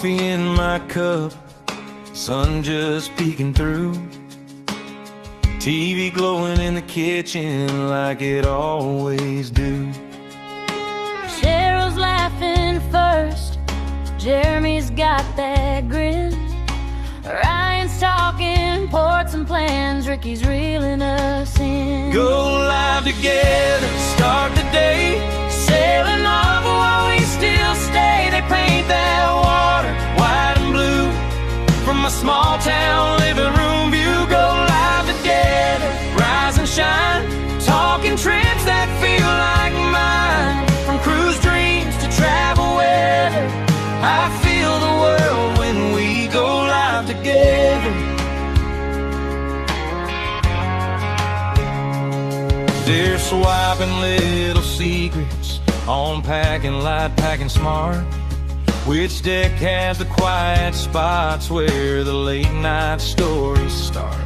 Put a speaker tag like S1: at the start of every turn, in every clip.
S1: Coffee in my cup, sun just peeking through. TV glowing in the kitchen like it always do.
S2: Cheryl's laughing first, Jeremy's got that grin. Ryan's talking ports and plans, Ricky's reeling us in.
S1: Go live together, start the day, sailing off while we still stay. They paint that water white and blue from my small town living room view. Go live together, rise and shine, talking trips that feel like mine. From cruise dreams to travel weather, I feel the world when we go live together. They're swiping little secrets on packing light, packing smart. Which deck has the quiet spots where the late night stories start?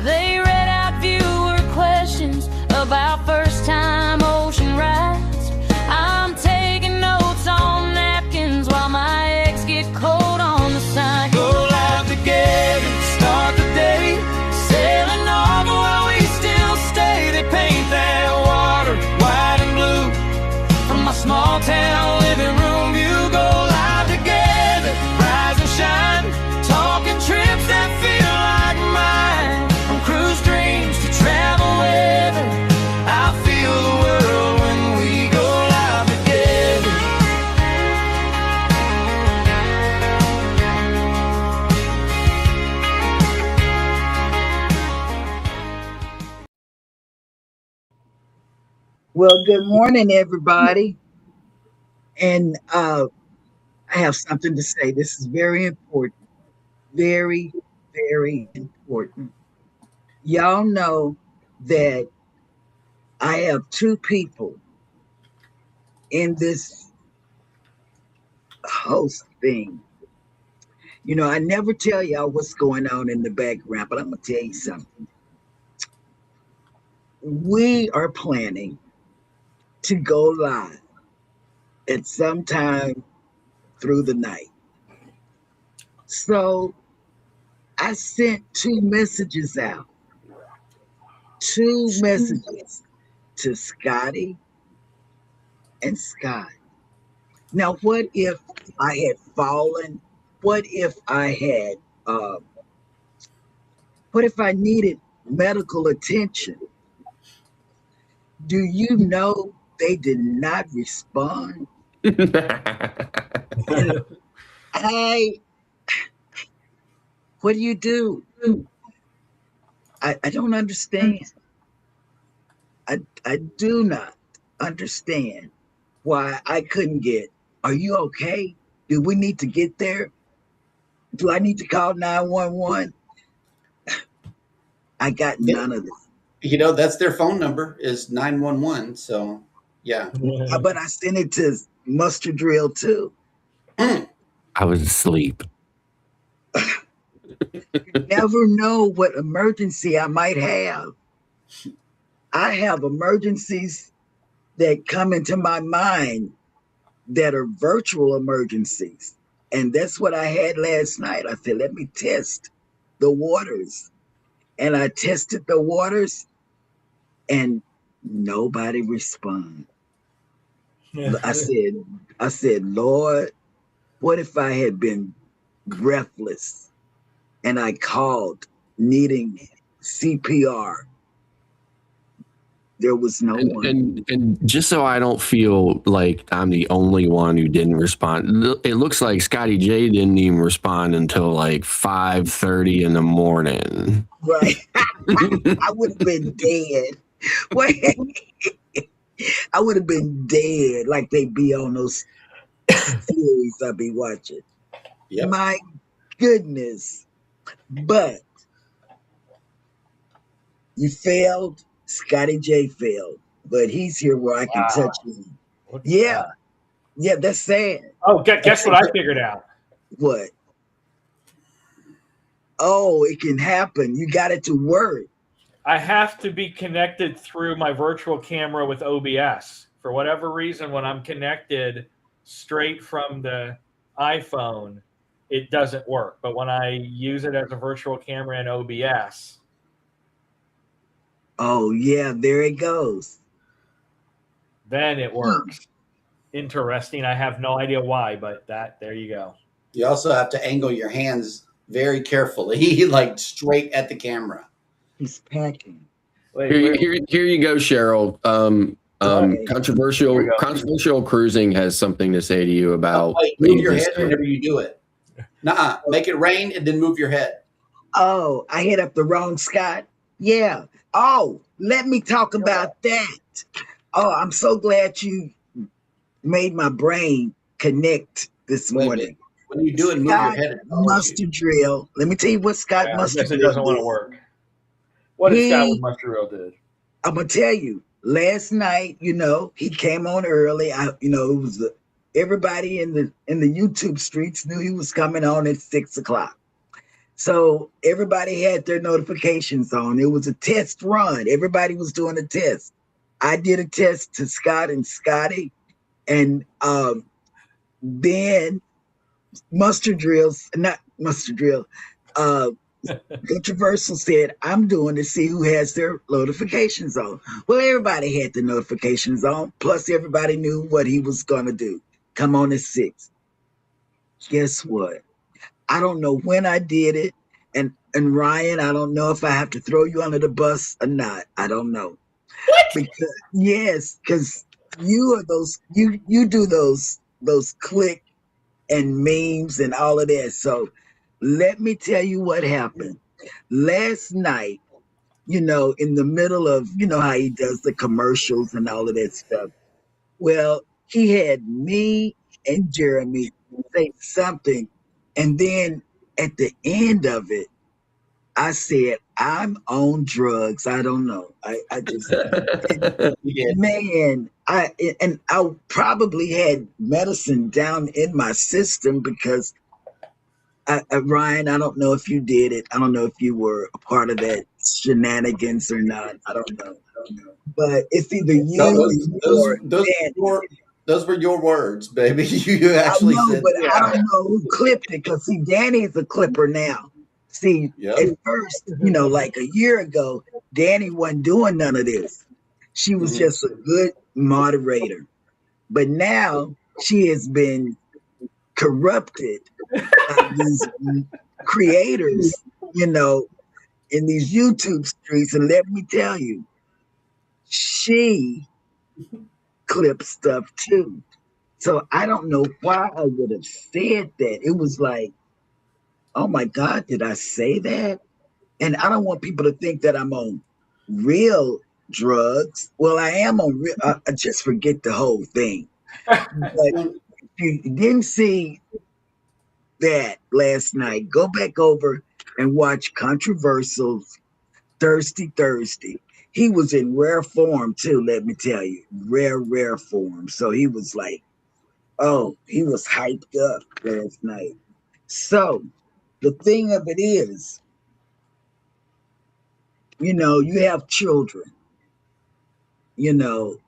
S2: They read out viewer questions about first time ocean rides. I'm taking notes on napkins while my eggs get cold on the side.
S1: Go live together, start the day, sailing off while we still stay. They paint that water white and blue from my small town living room view. Go live together, rise and shine, talking trips that feel like mine. From cruise dreams to travel weather, I feel the world when we go live together.
S3: Well, good morning, everybody. And I have something to say. This is very important. Very, very important. Y'all know that I have two people in this host thing. You know, I never tell y'all what's going on in the background, but I'm going to tell you something. We are planning to go live at some time through the night. So I sent two messages out. Two messages to Scotty and Scott. Now, what if I had fallen? What if I had, what if I needed medical attention? Do you know they did not respond? What do you do? I don't understand. I do not understand why I couldn't get, are you okay? Do we need to get there? Do I need to call 911? I got none of this.
S4: You know, that's their phone number is 911. So, yeah.
S3: But I sent it to Mustard Drill too.
S5: I was asleep.
S3: You never know what emergency I might have. I have emergencies that come into my mind that are virtual emergencies. And that's what I had last night. I said, let me test the waters. And I tested the waters and nobody responded. I said, Lord, what if I had been breathless and I called needing CPR? There was no one.
S5: And just so I don't feel like I'm the only one who didn't respond, it looks like Scotty J didn't even respond until like 5:30 in the morning.
S3: Right. I would have been dead. Wait. I would have been dead like they be on those series I be watching. Yep. My goodness. But you failed. Scotty J failed, but he's here where I can touch him. Yeah. Yeah, that's sad.
S6: Oh, guess what I figured out?
S3: What? Oh, it can happen. You got it to work.
S6: I have to be connected through my virtual camera with OBS. For whatever reason, when I'm connected straight from the iPhone, it doesn't work. But when I use it as a virtual camera in OBS,
S3: Oh yeah, there it goes.
S6: then it works. Interesting. I have no idea why, but there you go.
S4: You also have to angle your hands very carefully, like straight at the camera.
S3: He's packing.
S6: Wait,
S5: Here you go, Cheryl.
S3: Sorry.
S5: Controversial Cruising has something to say to you about.
S4: Like, move your head whenever you do it. Nuh-uh. Make it rain and then move your head.
S3: Oh, I hit up the wrong Scott. Yeah. Oh, let me talk about that. Oh, I'm so glad you made my brain connect this
S4: Wait a
S3: morning.
S4: minute. When you do it, move your
S3: Scott
S4: head.
S3: Mustard Drill. Let me tell you what Scott
S6: I
S3: Mustard
S6: guess it
S3: Drill
S6: doesn't want to
S3: did.
S6: work. What did
S3: He-
S6: Scott with Mustard Drill did?
S3: I'm gonna tell you. Last night, he came on early. It was everybody in the YouTube streets knew he was coming on at 6:00. So everybody had their notifications on. It was a test run. Everybody was doing a test. I did a test to Scott and Scotty, and then Controversial said, I'm doing to see who has their notifications on. Well, everybody had the notifications on, plus everybody knew what he was going to do. Come on at 6. Guess what? I don't know when I did it. And Ryan, I don't know if I have to throw you under the bus or not. I don't know. What? Because you are you do those click and memes and all of that. So let me tell you what happened. Last night, in the middle of, how he does the commercials and all of that stuff. Well, he had me and Jeremy say something. And then at the end of it, I said, I'm on drugs. I don't know. I just, man, I probably had medicine down in my system because Ryan, I don't know if you did it. I don't know if you were a part of that shenanigans or not. I don't know. But it's either you or Danny.
S4: Those were your words, baby. You actually said
S3: but I don't know who clipped it because see, Danny's a clipper now. See, at first, like a year ago, Danny wasn't doing none of this. She was just a good moderator. But now she has been corrupted by these creators, in these YouTube streets. And let me tell you, she clips stuff too. So I don't know why I would have said that. It was like, oh my God, did I say that? And I don't want people to think that I'm on real drugs. Well, I am on real, I just forget the whole thing. But if you didn't see that last night, go back over and watch Controversial's Thirsty Thursday. He was in rare form too, let me tell you. Rare form. So he was like, he was hyped up last night. So the thing of it is, you have children. When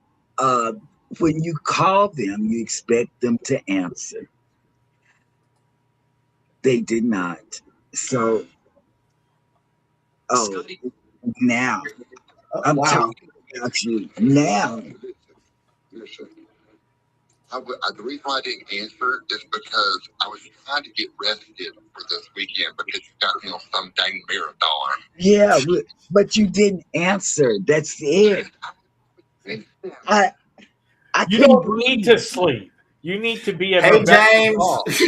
S3: you call them, you expect them to answer. They did not. So, now I'm talking about you now.
S7: Listen, the reason why I didn't answer is because I was trying to get rested for this weekend because you got me on some dang marathon.
S3: Yeah, but you didn't answer. That's it. I
S6: You don't need to sleep. You need to be at
S4: Hey, James.
S7: I'll see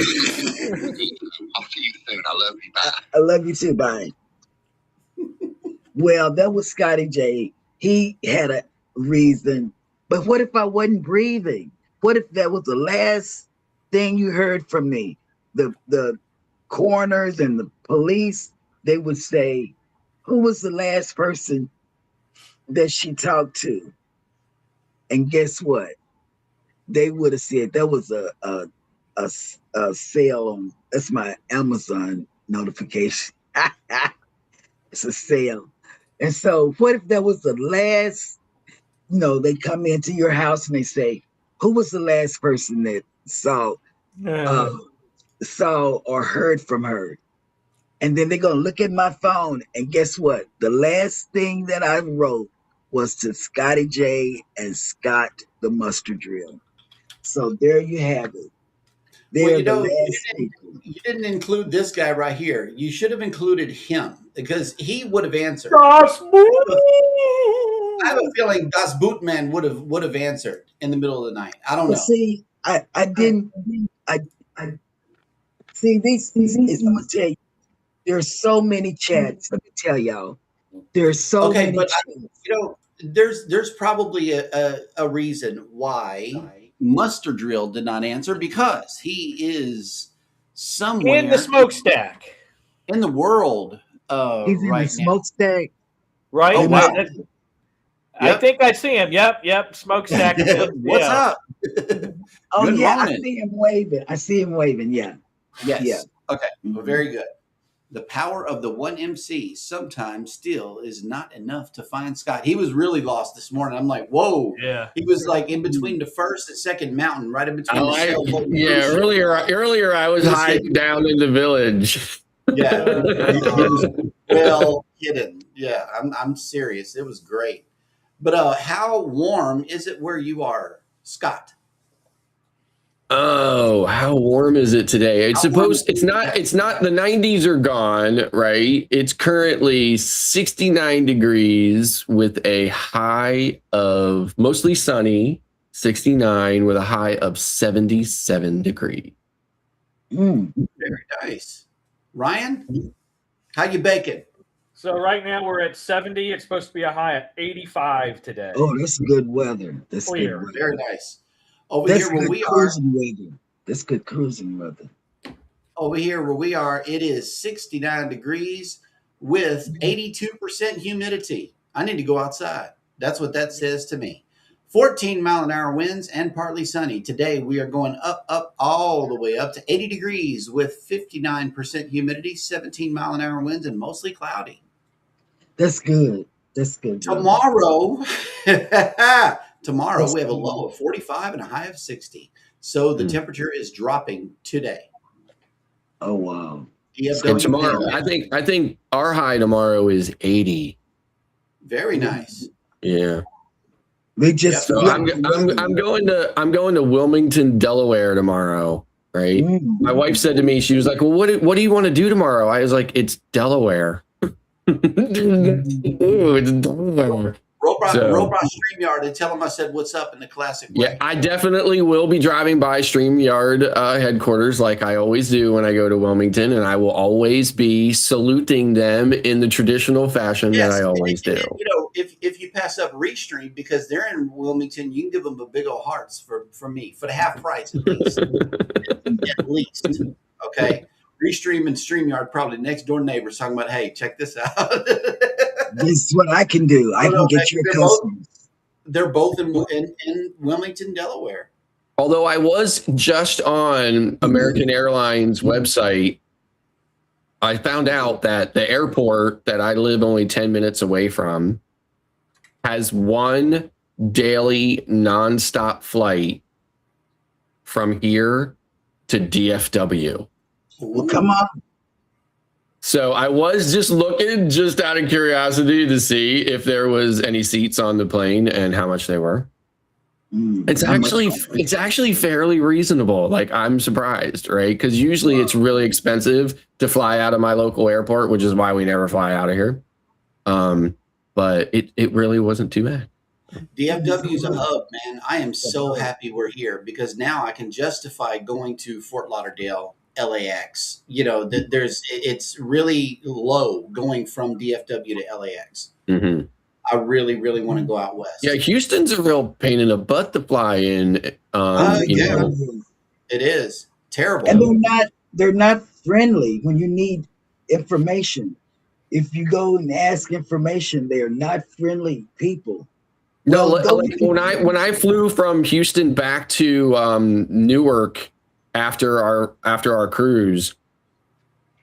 S7: you soon. I love you. Bye.
S3: I love you too. Bye. Well, that was Scotty J. He had a reason. But what if I wasn't breathing? What if that was the last thing you heard from me? The coroners and the police, they would say, who was the last person that she talked to? And guess what? They would have said that was a sale on, that's my Amazon notification. It's a sale. And so what if that was the last, they come into your house and they say, who was the last person that saw saw or heard from her. And then they're going to look at my phone. And guess what? The last thing that I wrote was to Scotty J and Scott the Mustard Drill. So there you have it. They're
S4: Well, you
S3: the
S4: know,
S3: last people.
S4: you didn't include this guy right here. You should have included him because he would have answered.
S6: Das
S4: I have a feeling Das Bootman would have answered in the middle of the night. I don't
S3: But
S4: know.
S3: see, I didn't. I see these. I'm gonna tell you, there's so many chats. Let me tell y'all, there's so
S4: Okay,
S3: many
S4: but
S3: chats.
S4: you know, there's probably a reason why Mustard Drill did not answer because he is somewhere
S6: in the smokestack,
S4: in the world
S3: He's in
S4: right
S3: the
S4: now.
S3: smokestack.
S6: right?
S4: Oh, wow.
S6: I
S4: Yep.
S6: think I see him. Yep. Smokestack.
S4: What's
S6: Yeah.
S4: up?
S3: Oh
S4: Good
S3: yeah,
S4: morning.
S3: I see him waving. I see him waving. Yeah.
S4: Yes.
S3: Yeah.
S4: Okay. Well, very good. The power of the one MC sometimes still is not enough to find Scott. He was really lost this morning. I'm like, whoa.
S6: Yeah.
S4: He was like in between the first and second mountain, right in between.
S5: Earlier I was hiding down in the village.
S4: Yeah. He was well hidden. Yeah. I'm serious. It was great. But how warm is it where you are, Scott?
S5: Oh, how warm is it today? It's
S4: How warm
S5: supposed
S4: is it
S5: it's not the 90s are gone, right? It's currently 69 degrees with a high of mostly sunny, 69 with a high of 77 degrees.
S3: Mm.
S4: Very nice. Ryan, how you baking?
S6: So right now we're at 70. It's supposed to be a high of 85 today.
S3: Oh, that's good weather. That's
S6: Clear.
S3: good weather.
S4: Very nice. Over
S3: That's
S4: here where
S3: good
S4: we are,
S3: cruising weather. That's good cruising weather.
S4: it is 69 degrees with 82% humidity. I need to go outside. That's what that says to me. 14-mile-an-hour winds and partly sunny. Today we are going up, all the way up to 80 degrees with 59% humidity, 17-mile-an-hour winds, and mostly cloudy.
S3: That's good. That's good. weather.
S4: Tomorrow, we have a low of 45 and a high of 60. So the temperature is dropping today.
S3: Oh wow.
S5: And tomorrow, I think our high tomorrow is 80.
S4: Very nice.
S5: Yeah.
S3: They just
S5: So I'm going to Wilmington, Delaware tomorrow, right? My wife said to me, she was like, "Well, what do you want to do tomorrow?" I was like, "It's Delaware." Ooh, it's Delaware.
S4: Roll by StreamYard and tell them I said what's up in the classic way.
S5: Yeah, I definitely will be driving by StreamYard headquarters like I always do when I go to Wilmington, and I will always be saluting them in the traditional fashion that I always do.
S4: You know, if you pass up Restream because they're in Wilmington, you can give them a big old hearts for me for the half price at least. At least, okay. Restream and StreamYard probably next door neighbors talking about, hey, check this out.
S3: This is what I can do. I can get your customers.
S4: They're both in Wilmington, Delaware.
S5: Although I was just on American Airlines website, I found out that the airport that I live only 10 minutes away from has one daily nonstop flight from here to DFW.
S3: Well, come on.
S5: So I was just looking just out of curiosity to see if there was any seats on the plane and how much they were. It's actually fairly reasonable. Like, I'm surprised, right? Because usually it's really expensive to fly out of my local airport, which is why we never fly out of here. But it really wasn't too bad.
S4: DFW's a hub, man. I am so happy we're here because now I can justify going to Fort Lauderdale, LAX. You know, it's really low going from DFW to LAX.
S5: Mm-hmm.
S4: I really, really want to go out west.
S5: Yeah, Houston's a real pain in the butt to fly in. You know.
S4: It is terrible.
S3: And they're not friendly when you need information. If you go and ask information, they are not friendly people.
S5: No, like when I flew from Houston back to Newark after our cruise,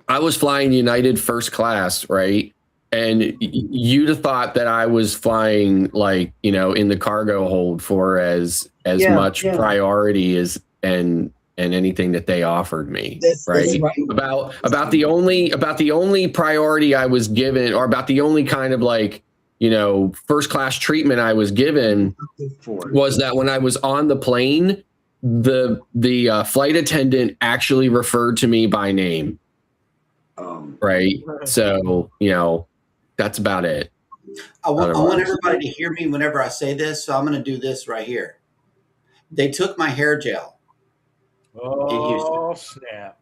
S5: I was flying United first class, right? And you'd have thought that I was flying like, you know, in the cargo hold for as much priority as and and anything that they offered me.
S3: That's
S5: right?
S3: right.
S5: About the only priority I was given, or about the only kind of like, first class treatment I was given, was that when I was on the plane, the flight attendant actually referred to me by name. Right. So, that's about it.
S4: I want everybody to hear me whenever I say this. So I'm going to do this right here. They took my hair gel.
S6: Oh, snap.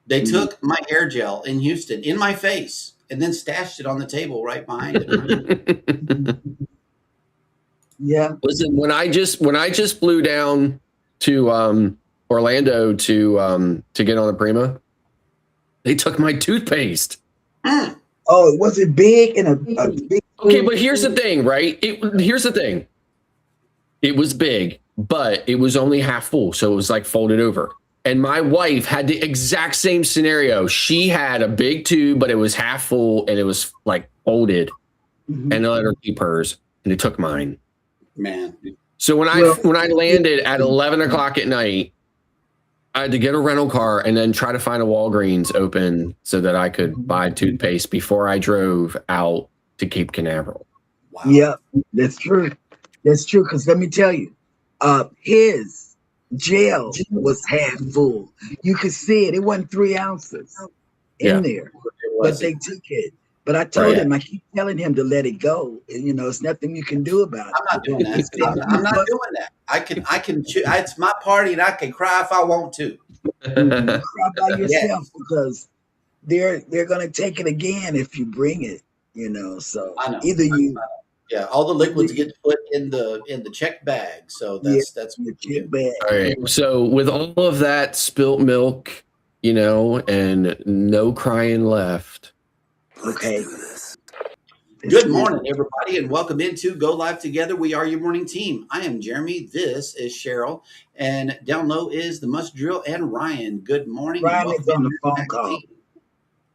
S4: They took my hair gel in Houston in my face and then stashed it on the table right behind it.
S3: Yeah.
S5: Listen, when I just flew down to Orlando to get on the Prima, they took my toothpaste.
S3: Oh, was it big and a big?
S5: Okay, but here's the thing, right? Here's the thing. It was big, but it was only half full, so it was like folded over. And my wife had the exact same scenario. She had a big tube, but it was half full and it was like folded. And they let her keep hers, and they took mine.
S4: Man.
S5: So when I landed at 11 o'clock at night, I had to get a rental car and then try to find a Walgreens open so that I could buy toothpaste before I drove out to Cape Canaveral.
S4: Wow.
S3: Yeah, that's true. That's true. Because let me tell you, his gel was half full. You could see it. It wasn't 3 ounces in there, but they took it. But I told him, I keep telling him to let it go. And, it's nothing you can do about it.
S4: I'm not doing that. I'm not doing that. I can. It's my party, and I can cry if I want to.
S3: Cry by yourself because they're gonna take it again if you bring it. So
S4: I know.
S3: Either you.
S4: Yeah, all the liquids get put in the checked bag. So that's
S3: the check bag.
S5: All right. So with all of that spilt milk, and no crying left.
S3: Okay.
S4: Good morning, everybody, and welcome into Go Live Together. We are your morning team. I am Jeremy. This is Cheryl, and down low is the Must Drill and Ryan. Good morning.
S3: Ryan is on the phone call.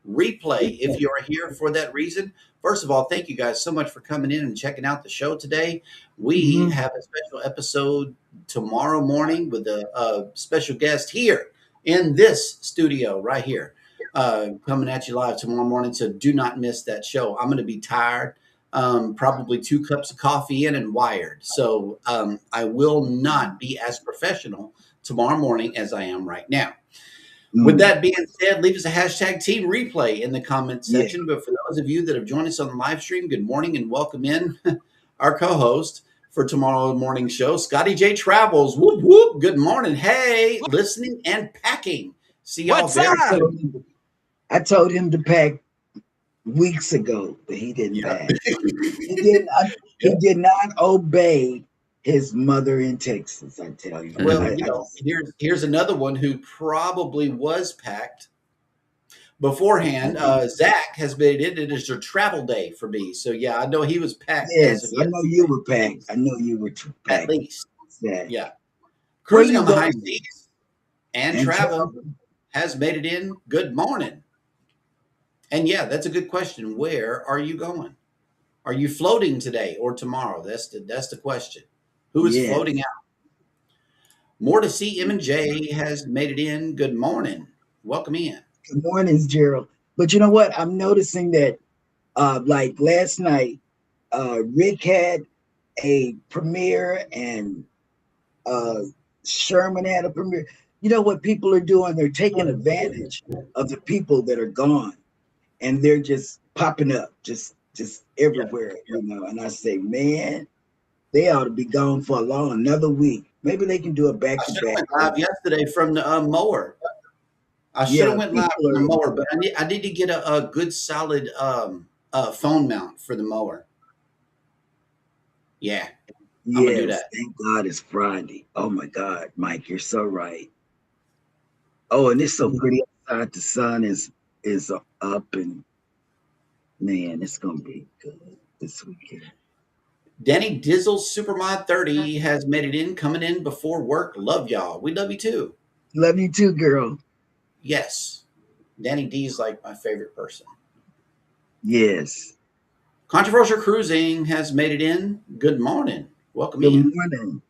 S4: Replay, if you are here for that reason. First of all, thank you guys so much for coming in and checking out the show today. We have a special episode tomorrow morning with a special guest here in this studio right here. Coming at you live tomorrow morning, so do not miss that show. I'm going to be tired, probably 2 cups of coffee in and wired. So I will not be as professional tomorrow morning as I am right now. With that being said, leave us a hashtag team replay in the comment section. But for those of you that have joined us on the live stream, good morning and welcome in our co-host for tomorrow morning show, Scotty J Travels. Whoop, whoop. Good morning. Hey, listening and packing. See y'all very soon.
S3: I told him to pack weeks ago, but he didn't pack. He did not obey his mother in Texas, I tell you.
S4: Well, here's another one who probably was packed beforehand. Zach has made it. It is a travel day for me. So, yeah, I know he was packed.
S3: Yes, I know you were packed. I know you were packed.
S4: At least.
S3: Yeah.
S4: Cruising on the high seas and travel has made it in. Good morning. And, yeah, that's a good question. Where are you going? Are you floating today or tomorrow? That's the question. Who is floating out? More to see. M&J has made it in. Good morning. Welcome in.
S3: Good morning, Gerald. But you know what? I'm noticing that like last night, Rick had a premiere and Sherman had a premiere. You know what people are doing? They're taking advantage of the people that are gone, and they're just popping up just everywhere, And I say, man, they ought to be gone for another week. Maybe they can do a back-to-back.
S4: I went live yesterday from the mower. I should have went live from the mower, but I need to get a good solid phone mount for the mower. Yeah. I'm gonna do that.
S3: Thank God it's Friday. Oh my God, Mike, you're so right. Oh, and it's so pretty outside. The sun is up, and man, it's gonna be good this weekend.
S4: Danny Dizzle Supermod 30 has made it in, coming in before work. Love y'all. We love you too.
S3: Love you too, girl.
S4: Yes. Danny D is like my favorite person.
S3: Yes.
S4: Controversial Cruising has made it in. Good morning. Welcome in.
S3: Good morning.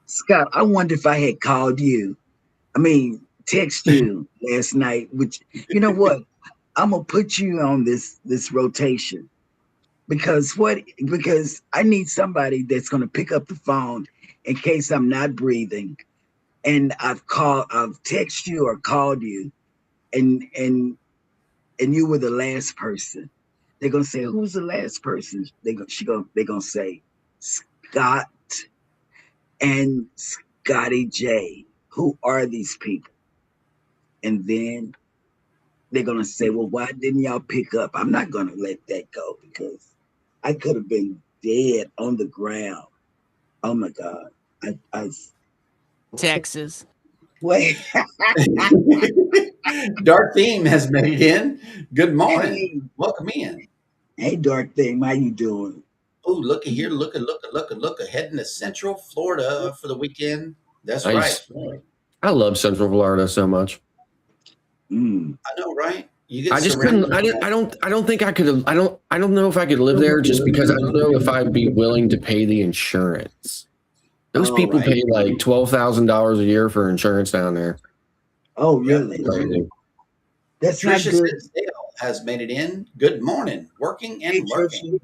S3: Scott, I wonder if I had called you I mean, text you last night, which, you know what? I'm gonna put you on this rotation because I need somebody that's gonna pick up the phone in case I'm not breathing, and I've texted you or called you, and you were the last person. They're gonna say, "Who's the last person?" They're gonna say, "Scott and Scotty J. Who are these people?" And then they're gonna say, "Well, why didn't y'all pick up?" I'm not gonna let that go because I could have been dead on the ground. Oh my God. I
S2: Texas.
S3: wait.
S4: Dark Theme has made it in. Good morning.
S3: Hey.
S4: Welcome in.
S3: Hey, Dark Thing, how you doing?
S4: Oh, looky here. Look, heading to Central Florida for the weekend. That's
S5: Nice.
S4: right.
S5: I love Central Florida so much.
S4: I know, right? You get
S5: I just couldn't. I don't think I could. I don't know if I could live there just because I don't know if I'd be willing to pay the insurance. Those people pay like $12,000 a year for insurance down there.
S3: Oh, really? That's
S4: Trisha
S3: not good.
S4: Dale has made it in. Good morning. Working and lurking.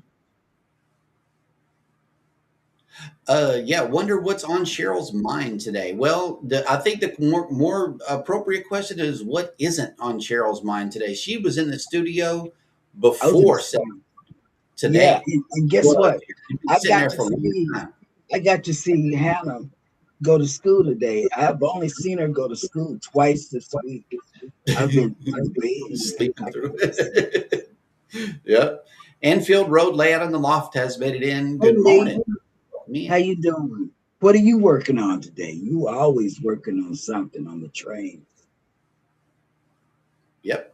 S4: Yeah, wonder what's on Cheryl's mind today. Well, I think the more appropriate question is what isn't on Cheryl's mind today. She was in the studio before today.
S3: Yeah, and guess what? I got to see Hannah go to school today. I've only seen her go to school twice this week. I've been
S4: sleeping through it. Yep. Enfield Road layout on the loft has made it in. Good morning.
S3: How you doing? What are you working on today? You always working on something on the train.
S4: Yep.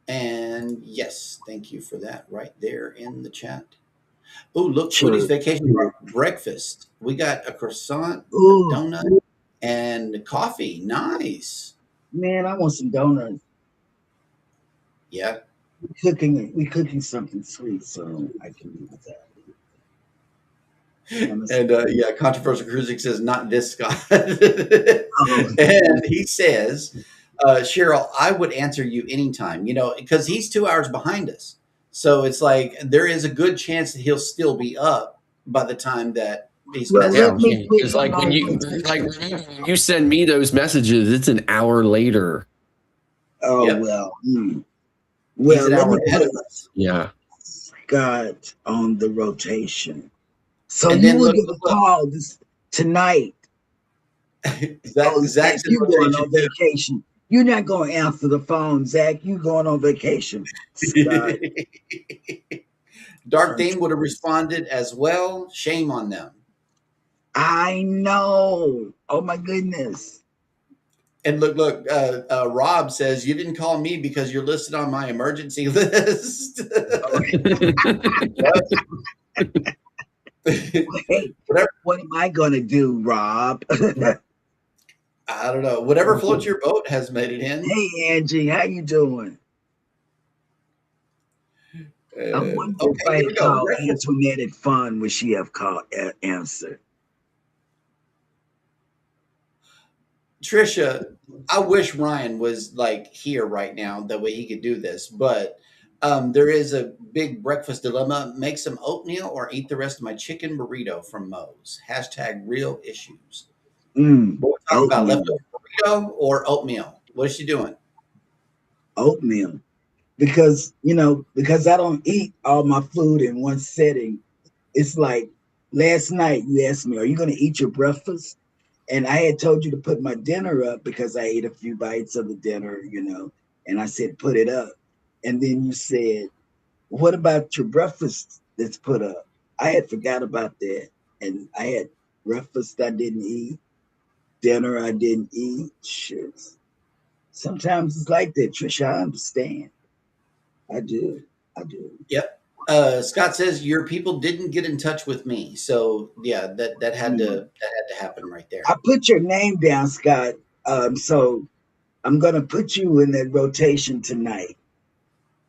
S4: And yes, thank you for that right there in the chat. Oh, look, Woody's Vacation breakfast. We got a croissant, a donut, and coffee. Nice.
S3: Man, I want some donuts.
S4: Yeah.
S3: We cooking something sweet, so I can do that.
S4: And yeah, Controversial Cruising says, not this Scott. And he says, Cheryl, I would answer you anytime, because he's 2 hours behind us. So it's like there is a good chance that he'll still be up by the time that he's
S5: it's like when you send me those messages, it's an hour later.
S3: Oh, yep. Well, well,
S4: an hour ahead of us.
S5: Yeah.
S3: Scott on the rotation. So you will get a call tonight.
S4: Zach,
S3: you going on vacation. You're not going to answer the phone, Zach. You going on vacation.
S4: Dark Theme would have responded as well. Shame on them.
S3: I know. Oh my goodness.
S4: And look, Rob says, you didn't call me because you're listed on my emergency list.
S3: Hey, what am I going to do, Rob?
S4: I don't know. Whatever floats your boat has made it in.
S3: Hey, Angie, how you doing? I wonder if I had called Antoinette at fun, would she have called answer?
S4: Trisha, I wish Ryan was like here right now, that way he could do this. But there is a big breakfast dilemma. Make some oatmeal or eat the rest of my chicken burrito from Moe's. # real issues. What we're talking about, leftover burrito or oatmeal? What is she doing?
S3: Oatmeal. Because I don't eat all my food in one setting. It's like last night you asked me, are you going to eat your breakfast? And I had told you to put my dinner up because I ate a few bites of the dinner, and I said, put it up. And then you said, what about your breakfast that's put up? I had forgot about that. And I had breakfast I didn't eat, dinner I didn't eat. Shit. Sometimes it's like that, Trisha. I understand. I do.
S4: Yep. Scott says your people didn't get in touch with me. So yeah, that had to happen right there.
S3: I put your name down, Scott. So I'm gonna put you in that rotation tonight.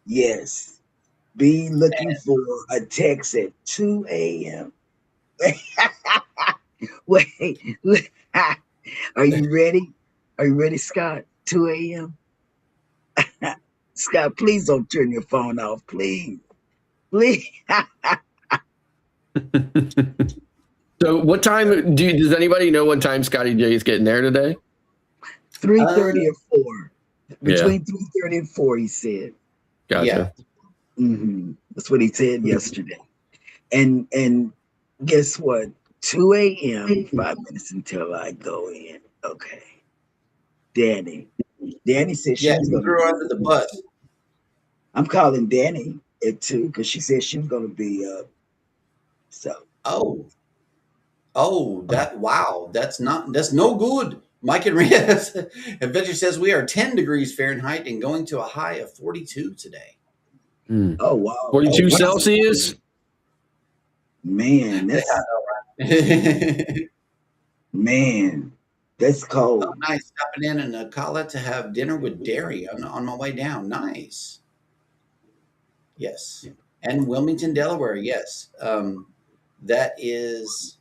S3: Yes. Be looking for a text at 2 a.m. Wait, are you ready? Are you ready, Scott? 2 a.m. Scott, please don't turn your phone off, please. Please.
S5: So what time does anybody know what time Scotty J is getting there today?
S3: 3:30 or 4. Between 3:30 and 4, he said.
S5: Gotcha.
S3: Yeah. That's what he said yesterday. And guess what? 2 a.m., 5 minutes until I go in. Okay. Danny said she was going
S4: threw her under the bus.
S3: I'm calling Danny at 2 because she said she was going to be up. So.
S4: That's no good. Mike and Reyes Adventure says we are 10 degrees Fahrenheit and going to a high of 42 today.
S3: Oh wow.
S5: 42 Celsius.
S3: Man, that's man, that's cold.
S4: Oh, nice. Stopping in Ocala to have dinner with Derry on my way down. Nice. Yes. And Wilmington, Delaware. Yes. That is,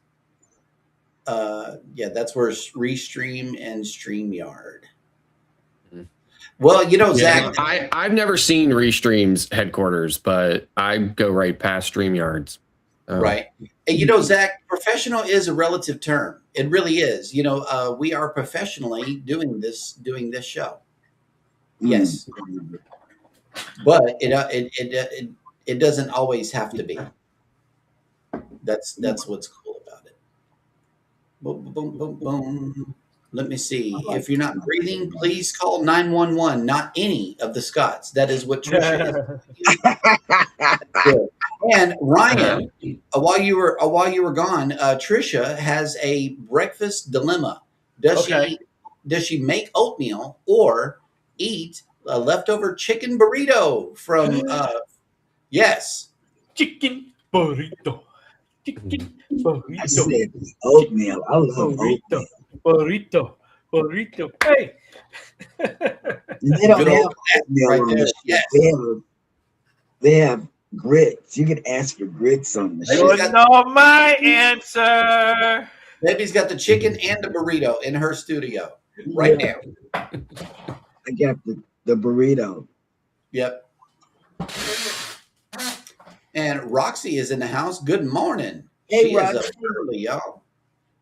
S4: that's where Restream and StreamYard. Well, Zach,
S5: I've never seen Restream's headquarters, but I go right past StreamYards.
S4: Right. And, Zach, professional is a relative term. It really is. We are professionally doing this show. Yes. But it doesn't always have to be. That's what's cool about it. Boom, boom, boom, boom. Let me see. If you're not breathing, please call 911. Not any of the Scots. That is what Trisha is. And Ryan, while you were gone, Trisha has a breakfast dilemma. Does she make oatmeal or eat a leftover chicken burrito from? Yes,
S6: chicken burrito. Chicken burrito.
S3: I said oatmeal. I love oatmeal.
S6: Burrito. Hey.
S3: They don't have oatmeal
S4: right
S3: on
S4: there.
S3: the
S4: Yes.
S3: They have grits. You can ask for grits on the
S6: You
S3: show.
S6: know my answer.
S4: Baby's got the chicken and the burrito in her studio right now.
S3: I got the burrito.
S4: Yep. And Roxy is in the house. Good morning.
S3: Hey,
S4: She is up
S3: Roxy.
S4: early, y'all.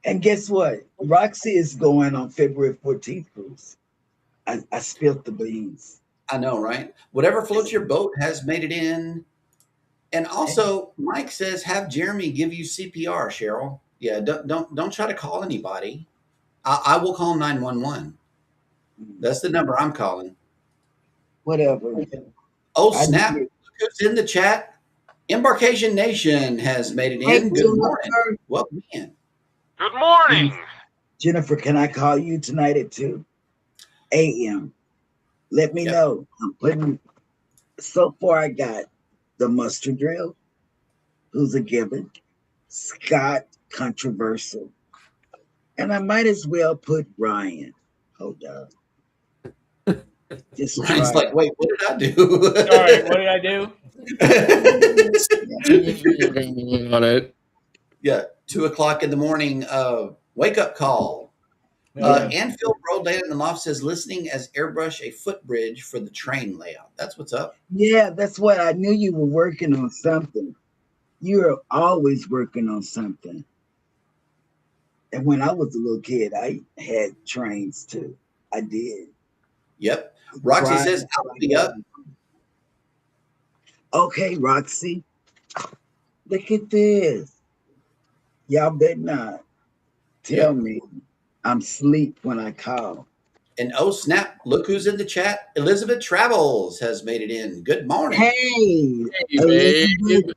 S3: And guess what? Roxy is going on February 14th cruise. I spilled the beans.
S4: I know, right? Whatever floats your boat has made it in. And also, Mike says, have Jeremy give you CPR, Cheryl. Yeah, don't try to call anybody. I will call 911. That's the number I'm calling.
S3: Whatever.
S4: Oh,
S3: I
S4: snap.
S3: knew it.
S4: Look who's in the chat. Embarkation Nation has made it
S3: Hey,
S4: in. Good morning.
S3: Jennifer.
S4: Welcome in.
S8: Good morning.
S3: Jennifer, can I call you tonight at 2 a.m.? Let me
S4: Yep.
S3: know. I'm putting. So far, I got the mustard drill, who's a given, Scott, controversial, and I might as well put Ryan. Hold up. Just
S4: Ryan's
S3: try.
S4: like, wait, what did I do?
S6: Sorry, what did I do?
S5: On it.
S4: Yeah, 2:00 in the morning. Wake up call. Anfield Road Layout in the Loft says listening as airbrush a footbridge for the train layout. That's what's up.
S3: Yeah, that's what I knew. You were working on something. You're always working on something. And when I was a little kid, I had trains too. I did.
S4: Yep. Roxy
S3: Right.
S4: says I'll be up.
S3: Okay, Roxy. Look at this. Y'all better not tell me I'm asleep when I call.
S4: And oh snap! Look who's in the chat. Elizabeth Travels has made it in. Good morning.
S3: Hey, Elizabeth,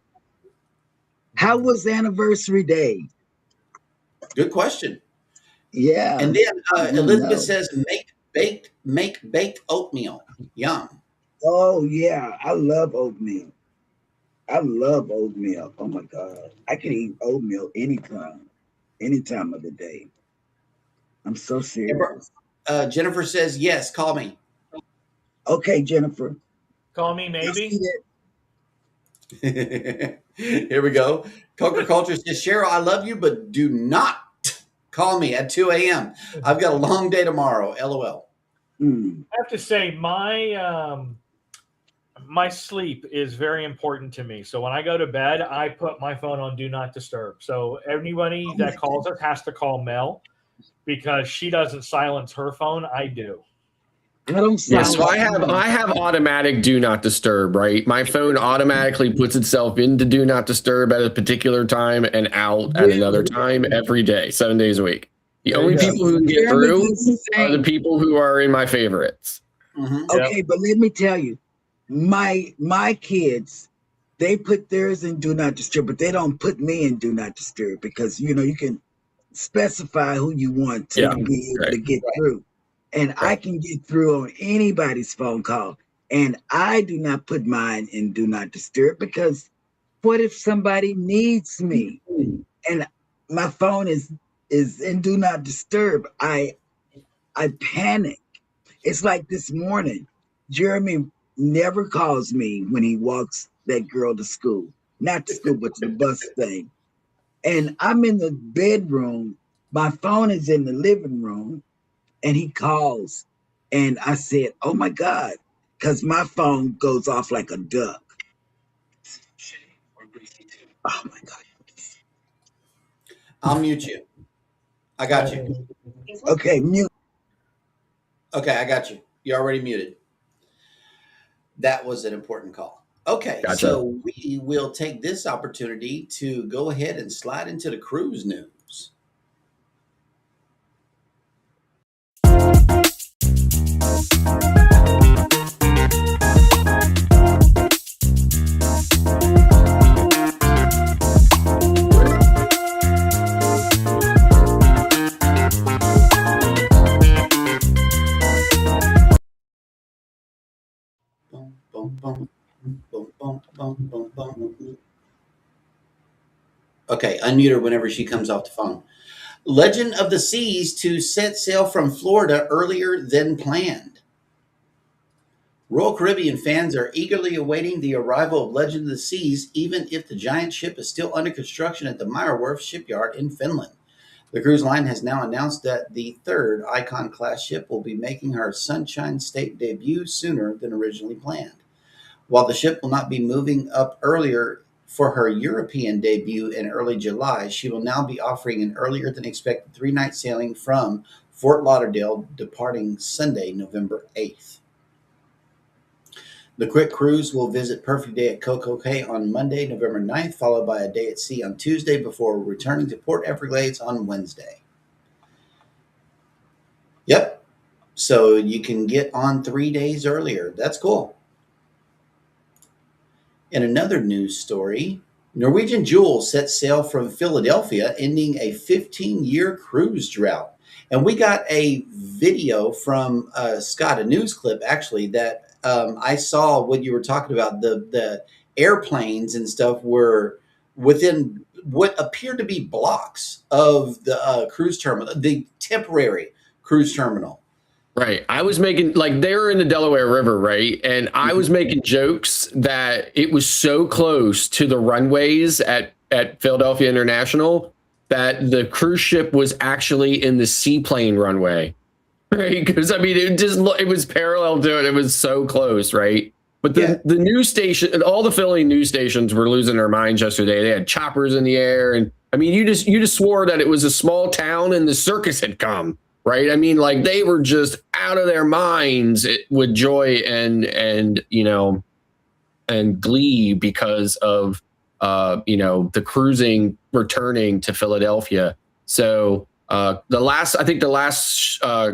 S3: how was anniversary day?
S4: Good question.
S3: Yeah.
S4: And then Elizabeth
S3: No.
S4: says make baked oatmeal. Yum.
S3: Oh yeah, I love oatmeal. I love oatmeal. Oh my God. I can eat oatmeal any time of the day. I'm so serious.
S4: Jennifer says yes. Call me.
S3: Okay, Jennifer.
S6: Call me
S3: You'll
S6: maybe.
S3: see that.
S4: Here we go. Coker Culture says, Cheryl, I love you, but do not Call me at 2 a.m. I've got a long day tomorrow. LOL.
S3: Mm.
S6: I have to say, my sleep is very important to me. So when I go to bed, I put my phone on Do Not Disturb. So anybody that calls us has to call Mel because she doesn't silence her phone. I do.
S3: I don't
S5: Yeah,
S3: sound
S5: so I have automatic do not disturb, right? My phone automatically puts itself into do not disturb at a particular time and out at another time every day, 7 days a week. The only people who can get through are the people who are in my favorites.
S4: Mhm.
S3: Okay, but let me tell you, my kids, they put theirs in do not disturb, but they don't put me in do not disturb because you can specify who you want to be able to get through. And I can get through on anybody's phone call. And I do not put mine in do not disturb because what if somebody needs me and my phone is in do not disturb? I panic. It's like this morning, Jeremy never calls me when he walks that girl to school. Not to school, but to the bus thing. And I'm in the bedroom. My phone is in the living room. And he calls. And I said, oh my God, because my phone goes off like a duck. Oh my God.
S4: I'll mute you. I got you.
S3: Okay, mute.
S4: Okay, I got you. You're already muted. That was an important call. Okay,
S5: Gotcha.
S4: So we will take this opportunity to go ahead and slide into the cruise news. Boom, boom, boom, boom, boom, boom, boom, boom. Okay, unmute her whenever she comes off the phone. Legend of the Seas to set sail from Florida earlier than planned. Royal Caribbean fans are eagerly awaiting the arrival of Legend of the Seas, even if the giant ship is still under construction at the Meyer Werft shipyard in Finland. The cruise line has now announced that the third Icon-class ship will be making her Sunshine State debut sooner than originally planned. While the ship will not be moving up earlier for her European debut in early July, she will now be offering an earlier than expected 3-night sailing from Fort Lauderdale, departing Sunday, November 8th. The quick cruise will visit Perfect Day at Coco Cay on Monday, November 9th, followed by a day at sea on Tuesday before returning to Port Everglades on Wednesday. Yep. So you can get on 3 days earlier. That's cool. In another news story, Norwegian Jewel sets sail from Philadelphia, ending a 15-year cruise drought. And we got a video from Scott, a news clip actually, that I saw when you were talking about the airplanes and stuff were within what appeared to be blocks of the cruise terminal, the temporary cruise terminal.
S5: Right. I was making, like, they were in the Delaware River, right? And I was making jokes that it was so close to the runways at Philadelphia International that the cruise ship was actually in the seaplane runway, right? Because, I mean, it was parallel to it. It was so close, right? But the news station, all the Philly news stations were losing their minds yesterday. They had choppers in the air. And, I mean, you just swore that it was a small town and the circus had come. Right. I mean, like, they were just out of their minds with joy and glee because of, the cruising returning to Philadelphia. So the last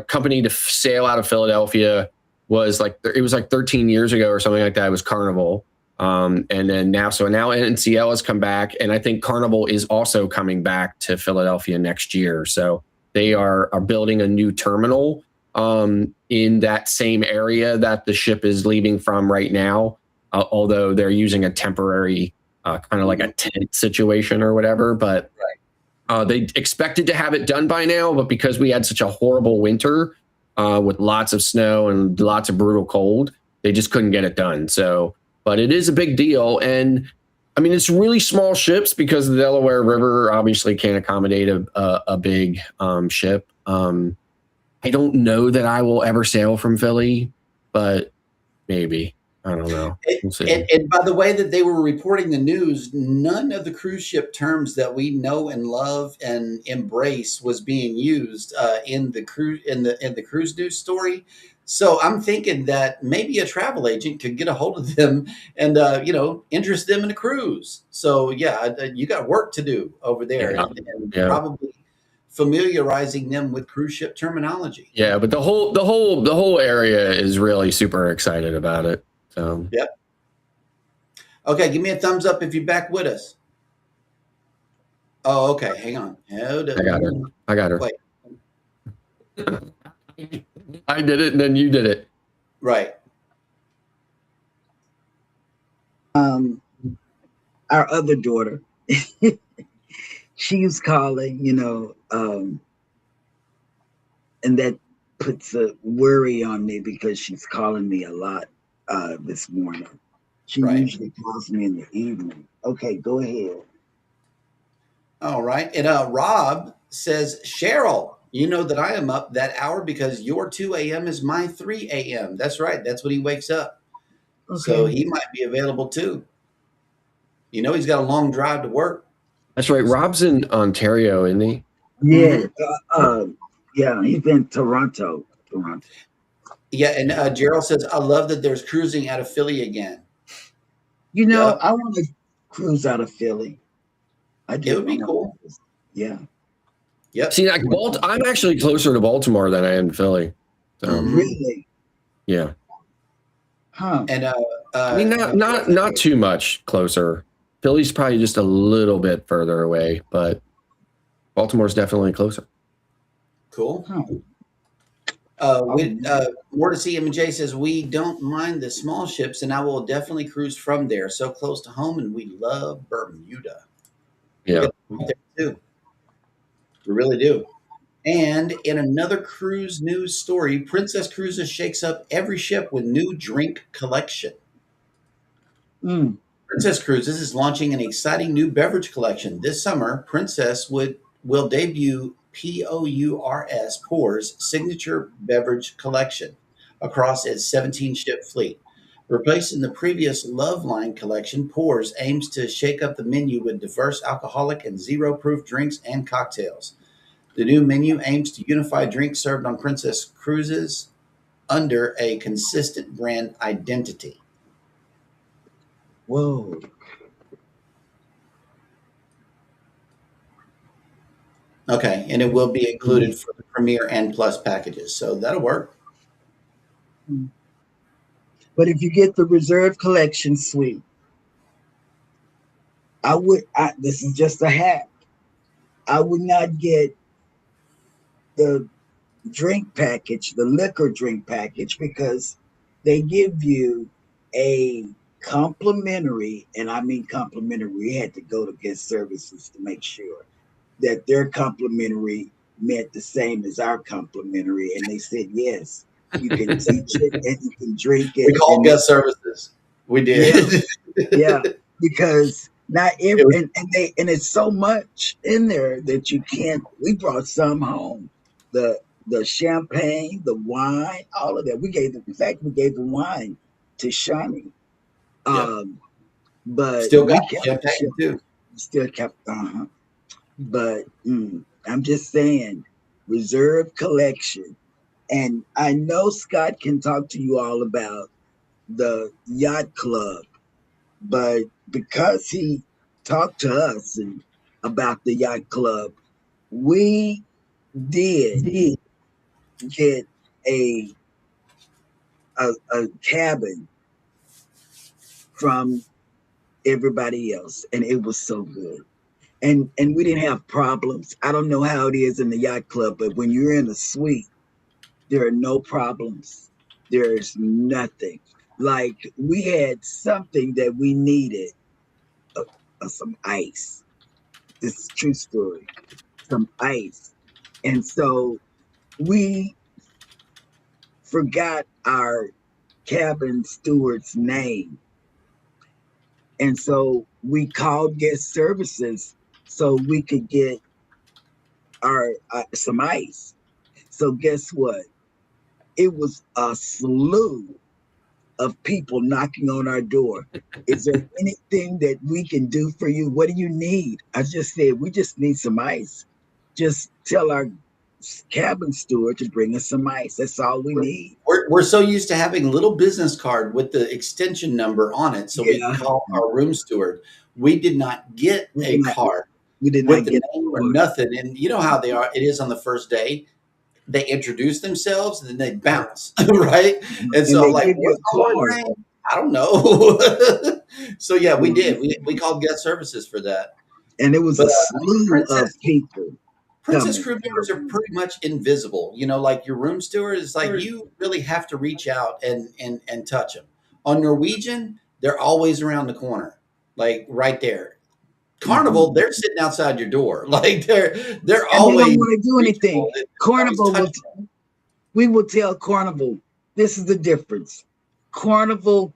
S5: company to sail out of Philadelphia was like 13 years ago or something like that. It was Carnival. And then now NCL has come back. And I think Carnival is also coming back to Philadelphia next year. So they are building a new terminal in that same area that the ship is leaving from right now, although they're using a temporary kind of like a tent situation or whatever. But they expected to have it done by now, but because we had such a horrible winter with lots of snow and lots of brutal cold, they just couldn't get it done. So, but it is a big deal. And I mean, it's really small ships because the Delaware River obviously can't accommodate a big ship. I don't know that I will ever sail from Philly, but maybe. I don't know. We'll see.
S4: And by the way that they were reporting the news, none of the cruise ship terms that we know and love and embrace was being used in the cruise news story. So I'm thinking that maybe a travel agent could get a hold of them and interest them in a cruise. So yeah, you got work to do over there, and probably familiarizing them with cruise ship terminology.
S5: Yeah, but the whole area is really super excited about it. So
S4: yep. Okay, give me a thumbs up if you're back with us. Oh, okay. Hang on.
S5: I got her.
S4: Wait.
S5: I did it, and then you did it.
S4: Right.
S3: Our other daughter, she's calling, and that puts a worry on me because she's calling me a lot this morning. She usually calls me in the evening. Okay, go ahead.
S4: All right. And Rob says, Cheryl, you know that I am up that hour because your 2 a.m. is my 3 a.m. That's right. That's when he wakes up. Okay. So he might be available too. He's got a long drive to work.
S5: That's right. Rob's in Ontario, isn't he?
S3: Yeah. Yeah, he's in Toronto.
S4: Yeah, and Gerald says, I love that there's cruising out of Philly again.
S3: I want to cruise out of Philly.
S4: It would be cool.
S3: Yeah.
S4: Yep.
S5: See, like I'm actually closer to Baltimore than I am to Philly. So,
S3: really?
S5: Yeah.
S3: Huh.
S4: And
S5: I mean, not too much closer. Philly's probably just a little bit further away, but Baltimore's definitely closer.
S4: Cool. Huh. More to see. M&J says, we don't mind the small ships, and I will definitely cruise from there. So close to home, and we love Bermuda.
S5: Yeah.
S4: We really do. And in another cruise news story, Princess Cruises shakes up every ship with new drink collection. Princess Cruises is launching an exciting new beverage collection. This summer, Princess will debut Pours signature beverage collection across its 17-ship fleet. Replacing the previous Love Line collection, Pours aims to shake up the menu with diverse alcoholic and zero-proof drinks and cocktails. The new menu aims to unify drinks served on Princess Cruises under a consistent brand identity.
S3: Whoa.
S4: Okay, and it will be included for the Premier and Plus packages, so that'll work.
S3: But if you get the Reserve Collection suite, this is just a hack. I would not get the drink package, the liquor drink package, because they give you a complimentary, and I mean complimentary. We had to go to guest services to make sure that their complimentary meant the same as our complimentary, and they said yes, you can teach it and you can drink it.
S4: We called guest services. We did.
S3: Yeah, because not every and it's so much in there that you can't. We brought some home, the champagne, the wine, all of that. We gave the wine to Shani. But
S4: still got champagne too.
S3: Still kept But I'm just saying, Reserve Collection. And I know Scott can talk to you all about the yacht club, but because he talked to us about the yacht club, we did get a cabin from everybody else, and it was so good. And we didn't have problems. I don't know how it is in the yacht club, but when you're in a suite, there are no problems. There's nothing. Like, we had something that we needed, some ice. This is a true story. Some ice. And so we forgot our cabin steward's name. And so we called guest services so we could get our some ice. So guess what? It was a slew of people knocking on our door. Is there anything that we can do for you? What do you need? I just said, we just need some ice. Just tell our cabin steward to bring us some ice. That's all we need.
S4: We're so used to having a little business card with the extension number on it, so we can call our room steward. We did not get a card.
S3: We did
S4: with
S3: not
S4: the
S3: get
S4: name or nothing. And you know how they are. It is on the first day. They introduce themselves and then they bounce, right? And so I'm like, what's your name? I don't know. So yeah, we did. We called guest services for that.
S3: And it was a slew of people.
S4: Princess crew members are pretty much invisible. You know, like your room steward is like, you really have to reach out and touch them. On Norwegian, they're always around the corner, like right there. Carnival, they're sitting outside your door. Like they're always
S3: don't want to do anything. Carnival, we will tell Carnival, this is the difference. Carnival,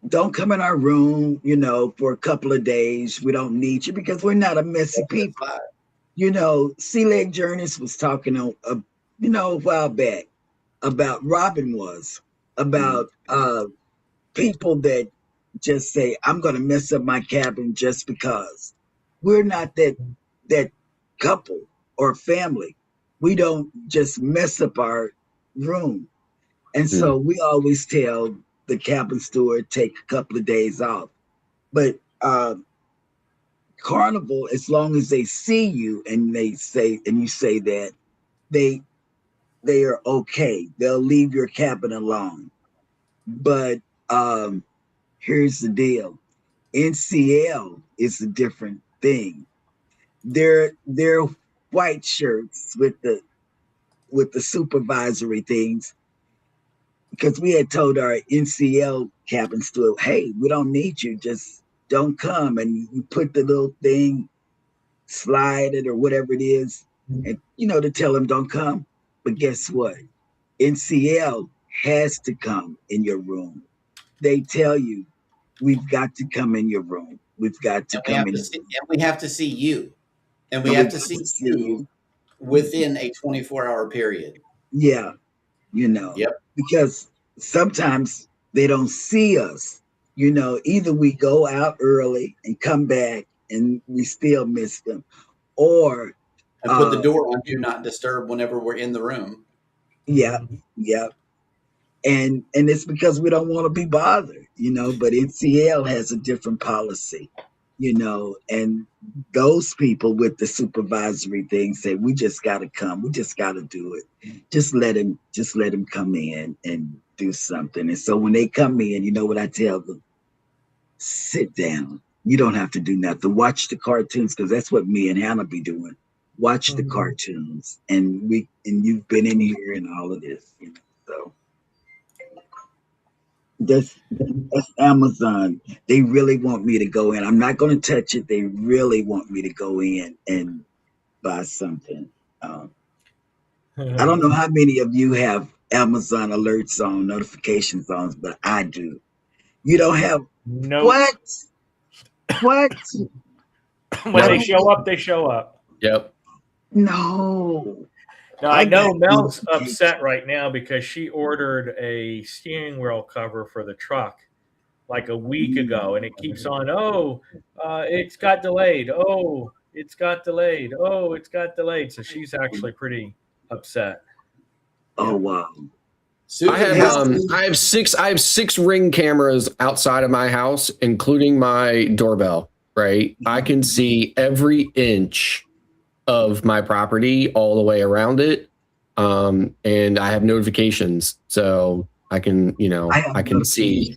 S3: don't come in our room, you know, for a couple of days. We don't need you because we're not a messy people. You know, Sea Leg Journeys was talking you know, a while back about about people that just say, I'm going to mess up my cabin just because. We're not that couple or family. We don't just mess up our room. And so we always tell the cabin steward, take a couple of days off. But Carnival, as long as they see you and you say that, they are okay. They'll leave your cabin alone. But here's the deal. NCL is a different thing. They're white shirts with the supervisory things, because we had told our NCL cabin steward, hey, we don't need you, just don't come. And you put the little thing, slide it or whatever it is, and you know, to tell them don't come. But guess what? NCL has to come in your room. They tell you, we've got to come in your room. We've got to come in. And
S4: we have to see you. And we have to see you within a 24-hour period.
S3: Yeah. You know, because sometimes they don't see us. You know, either we go out early and come back and we still miss them, or
S4: and put the door on do not disturb whenever we're in the room.
S3: Yeah. And it's because we don't want to be bothered, you know, but NCL has a different policy, you know, and those people with the supervisory thing say, we just got to come. We just got to do it. Just let him come in and do something. And so when they come in, you know what I tell them? Sit down. You don't have to do nothing. Watch the cartoons, because that's what me and Hannah be doing. Watch the cartoons. And you've been in here and all of this, you know, so. That's Amazon. They really want me to go in. I'm not going to touch it. They really want me to go in and buy something. I don't know how many of you have Amazon alerts on, notifications on, but I do. You don't have?
S6: No.
S3: What?
S6: When they show up, they show up.
S5: Yep.
S3: No.
S6: Now, I know Mel's upset right now because she ordered a steering wheel cover for the truck like a week ago, and it keeps on, it's got delayed. Oh, it's got delayed. Oh, it's got delayed. So she's actually pretty upset.
S3: Oh, wow.
S5: I have six Ring cameras outside of my house, including my doorbell, right? I can see every inch of my property all the way around it. And I have notifications, so I can, you know, I can see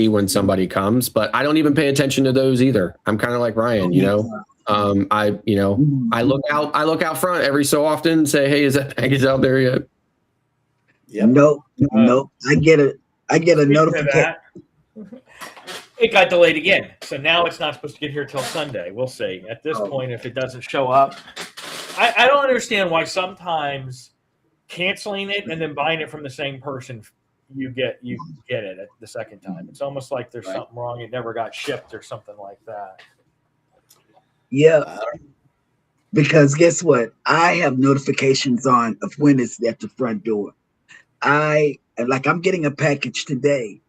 S5: when somebody comes, but I don't even pay attention to those either. I'm kind of like Ryan, you know, I look out front every so often and say, hey, is that package out there yet?
S3: Yep. Nope. I get a notification.
S6: It got delayed again. So now it's not supposed to get here till Sunday. We'll see. At this point, if it doesn't show up, I don't understand why sometimes canceling it and then buying it from the same person, you get it at the second time. It's almost like there's
S4: Right.
S6: something wrong. It never got shipped or something like that.
S3: Yeah, because guess what? I have notifications on of when it's at the front door. I'm getting a package today,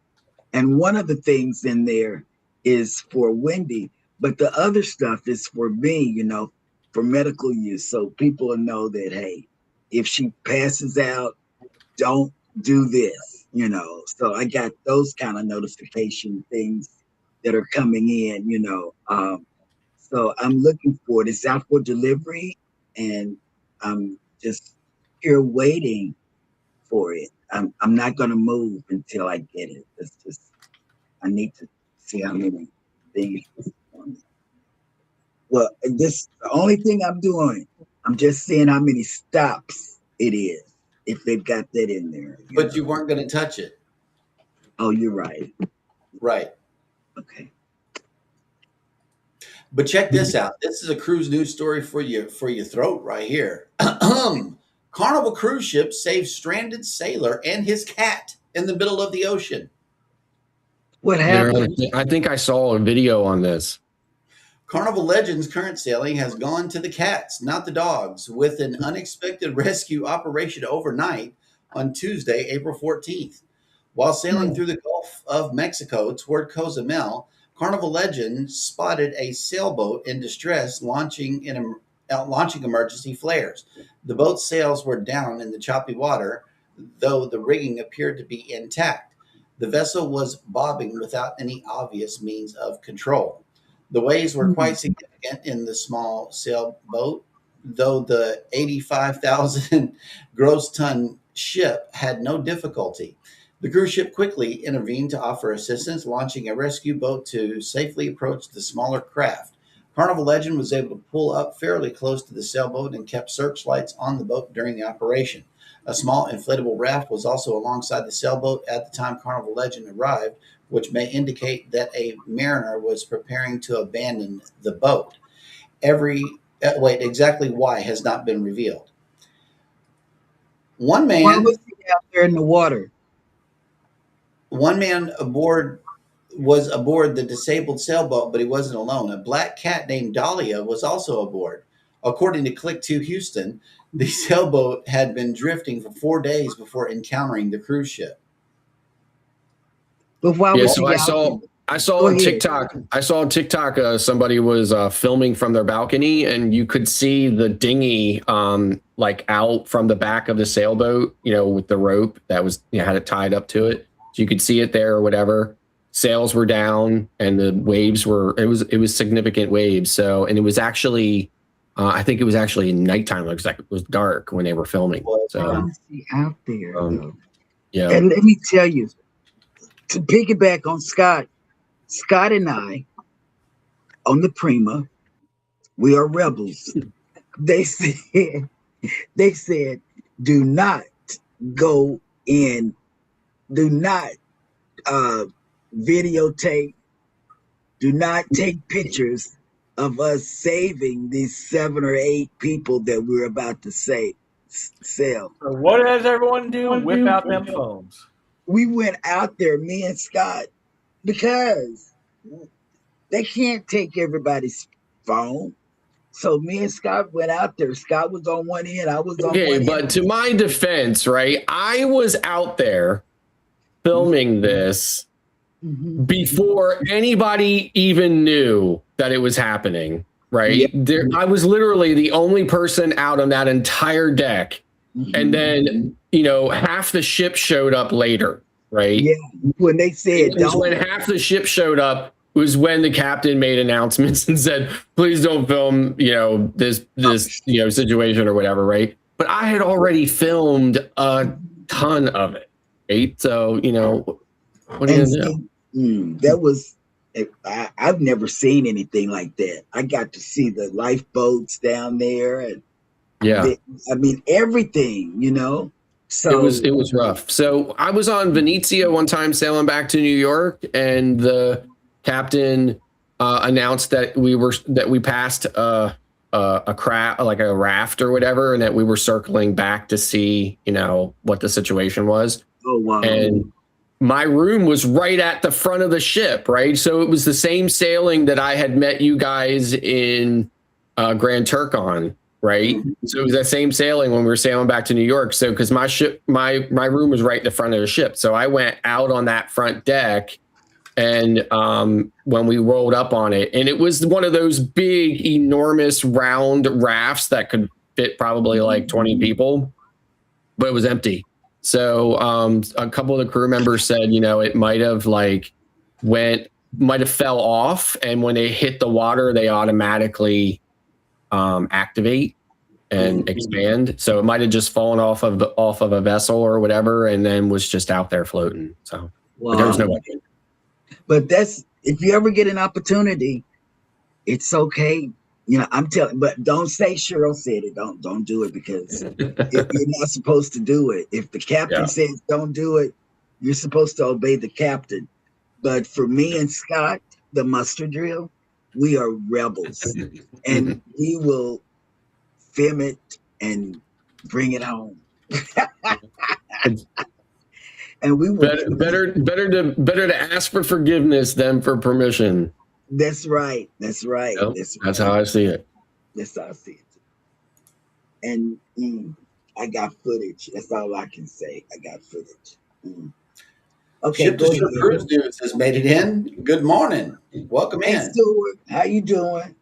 S3: and one of the things in there is for Wendy, but the other stuff is for me, you know, for medical use. So people will know that, hey, if she passes out, don't do this, you know. So I got those kind of notification things that are coming in, you know. So I'm looking for it. It's out for delivery, and I'm just here waiting for it. I'm not gonna move until I get it. It's just I need to see how many things. Well, this the only thing I'm doing. I'm just seeing how many stops it is if they've got that in there.
S4: But you weren't going to touch it.
S3: Oh, you're right.
S4: Right.
S3: Okay.
S4: But check this out. This is a cruise news story for your throat right here. Carnival cruise ship saves stranded sailor and his cat in the middle of the ocean.
S3: What happened?
S5: I think I saw a video on this.
S4: Carnival Legends current sailing has gone to the cats, not the dogs, with an unexpected rescue operation overnight on Tuesday, April 14th. While sailing through the Gulf of Mexico toward Cozumel, Carnival Legends spotted a sailboat in distress launching emergency flares. The boat's sails were down in the choppy water, though the rigging appeared to be intact. The vessel was bobbing without any obvious means of control. The waves were quite significant in the small sailboat, though the 85,000 gross ton ship had no difficulty. The cruise ship quickly intervened to offer assistance, launching a rescue boat to safely approach the smaller craft. Carnival Legend was able to pull up fairly close to the sailboat and kept searchlights on the boat during the operation. A small inflatable raft was also alongside the sailboat at the time Carnival Legend arrived, which may indicate that a mariner was preparing to abandon the boat. Exactly why has not been revealed.
S3: Why was he out there in the water?
S4: One man was aboard the disabled sailboat, but he wasn't alone. A black cat named Dahlia was also aboard. According to Click 2 Houston, the sailboat had been drifting for 4 days before encountering the cruise ship.
S3: But why was he
S5: I saw on TikTok somebody was filming from their balcony, and you could see the dinghy like out from the back of the sailboat, you know, with the rope that was, you know, had it tied up to it. So you could see it there or whatever. Sails were down and the waves were, it was significant waves. So, and it was actually, I think it was actually nighttime. It was dark when they were filming. So
S3: out there,
S5: yeah.
S3: And let me tell you, to piggyback on Scott and I on the Prima, we are rebels. They said, do not go in, do not videotape, do not take pictures of us saving these 7 or 8 people that we're about to sail.
S6: So what does everyone do? Whip out them phones.
S3: We went out there, me and Scott, because they can't take everybody's phone. So me and Scott went out there. Scott was on one end, I was on one end.
S5: But to my defense, right, I was out there filming this before anybody even knew that it was happening, right? Yeah. I was literally the only person out on that entire deck. And then, you know, half the ship showed up later, right?
S3: Yeah, when they said,
S5: when half the ship showed up was when the captain made announcements and said, please don't film, you know, this you know, situation or whatever, right? But I had already filmed a ton of it, right? So, you know, what are you gonna do?
S3: That was, I've never seen anything like that. I got to see the lifeboats down there, and I mean everything, you know. So
S5: it was rough. So I was on Venezia one time sailing back to New York, and the captain announced that we passed a craft, like a raft or whatever, and that we were circling back to see, you know, what the situation was.
S3: Oh wow!
S5: And my room was right at the front of the ship, right? So it was the same sailing that I had met you guys in Grand Turk on, right? So it was that same sailing when we were sailing back to New York. So because my ship, my room was right in the front of the ship, so I went out on that front deck, and when we rolled up on it, and it was one of those big, enormous, round rafts that could fit probably like 20 people, but it was empty. So a couple of the crew members said, you know, it might have fell off, and when they hit the water, they automatically activate and expand. So it might have just fallen off of a vessel or whatever, and then was just out there floating. So but there was no way.
S3: But if you ever get an opportunity, it's okay. You know, I'm telling, but don't say Cheryl said it. Don't do it, because you're not supposed to do it. If the captain says don't do it, you're supposed to obey the captain. But for me and Scott, the muster drill, we are rebels, and we will film it and bring it home. And we will
S5: better to ask for forgiveness than for permission.
S3: That's right. That's right.
S5: Yep. That's how I see it.
S3: That's how I see it. And I got footage. That's all I can say. I got footage. Okay.
S4: Ship to Ship Cruise News has made it in. Good morning. Welcome in.
S3: Stuart, how you doing?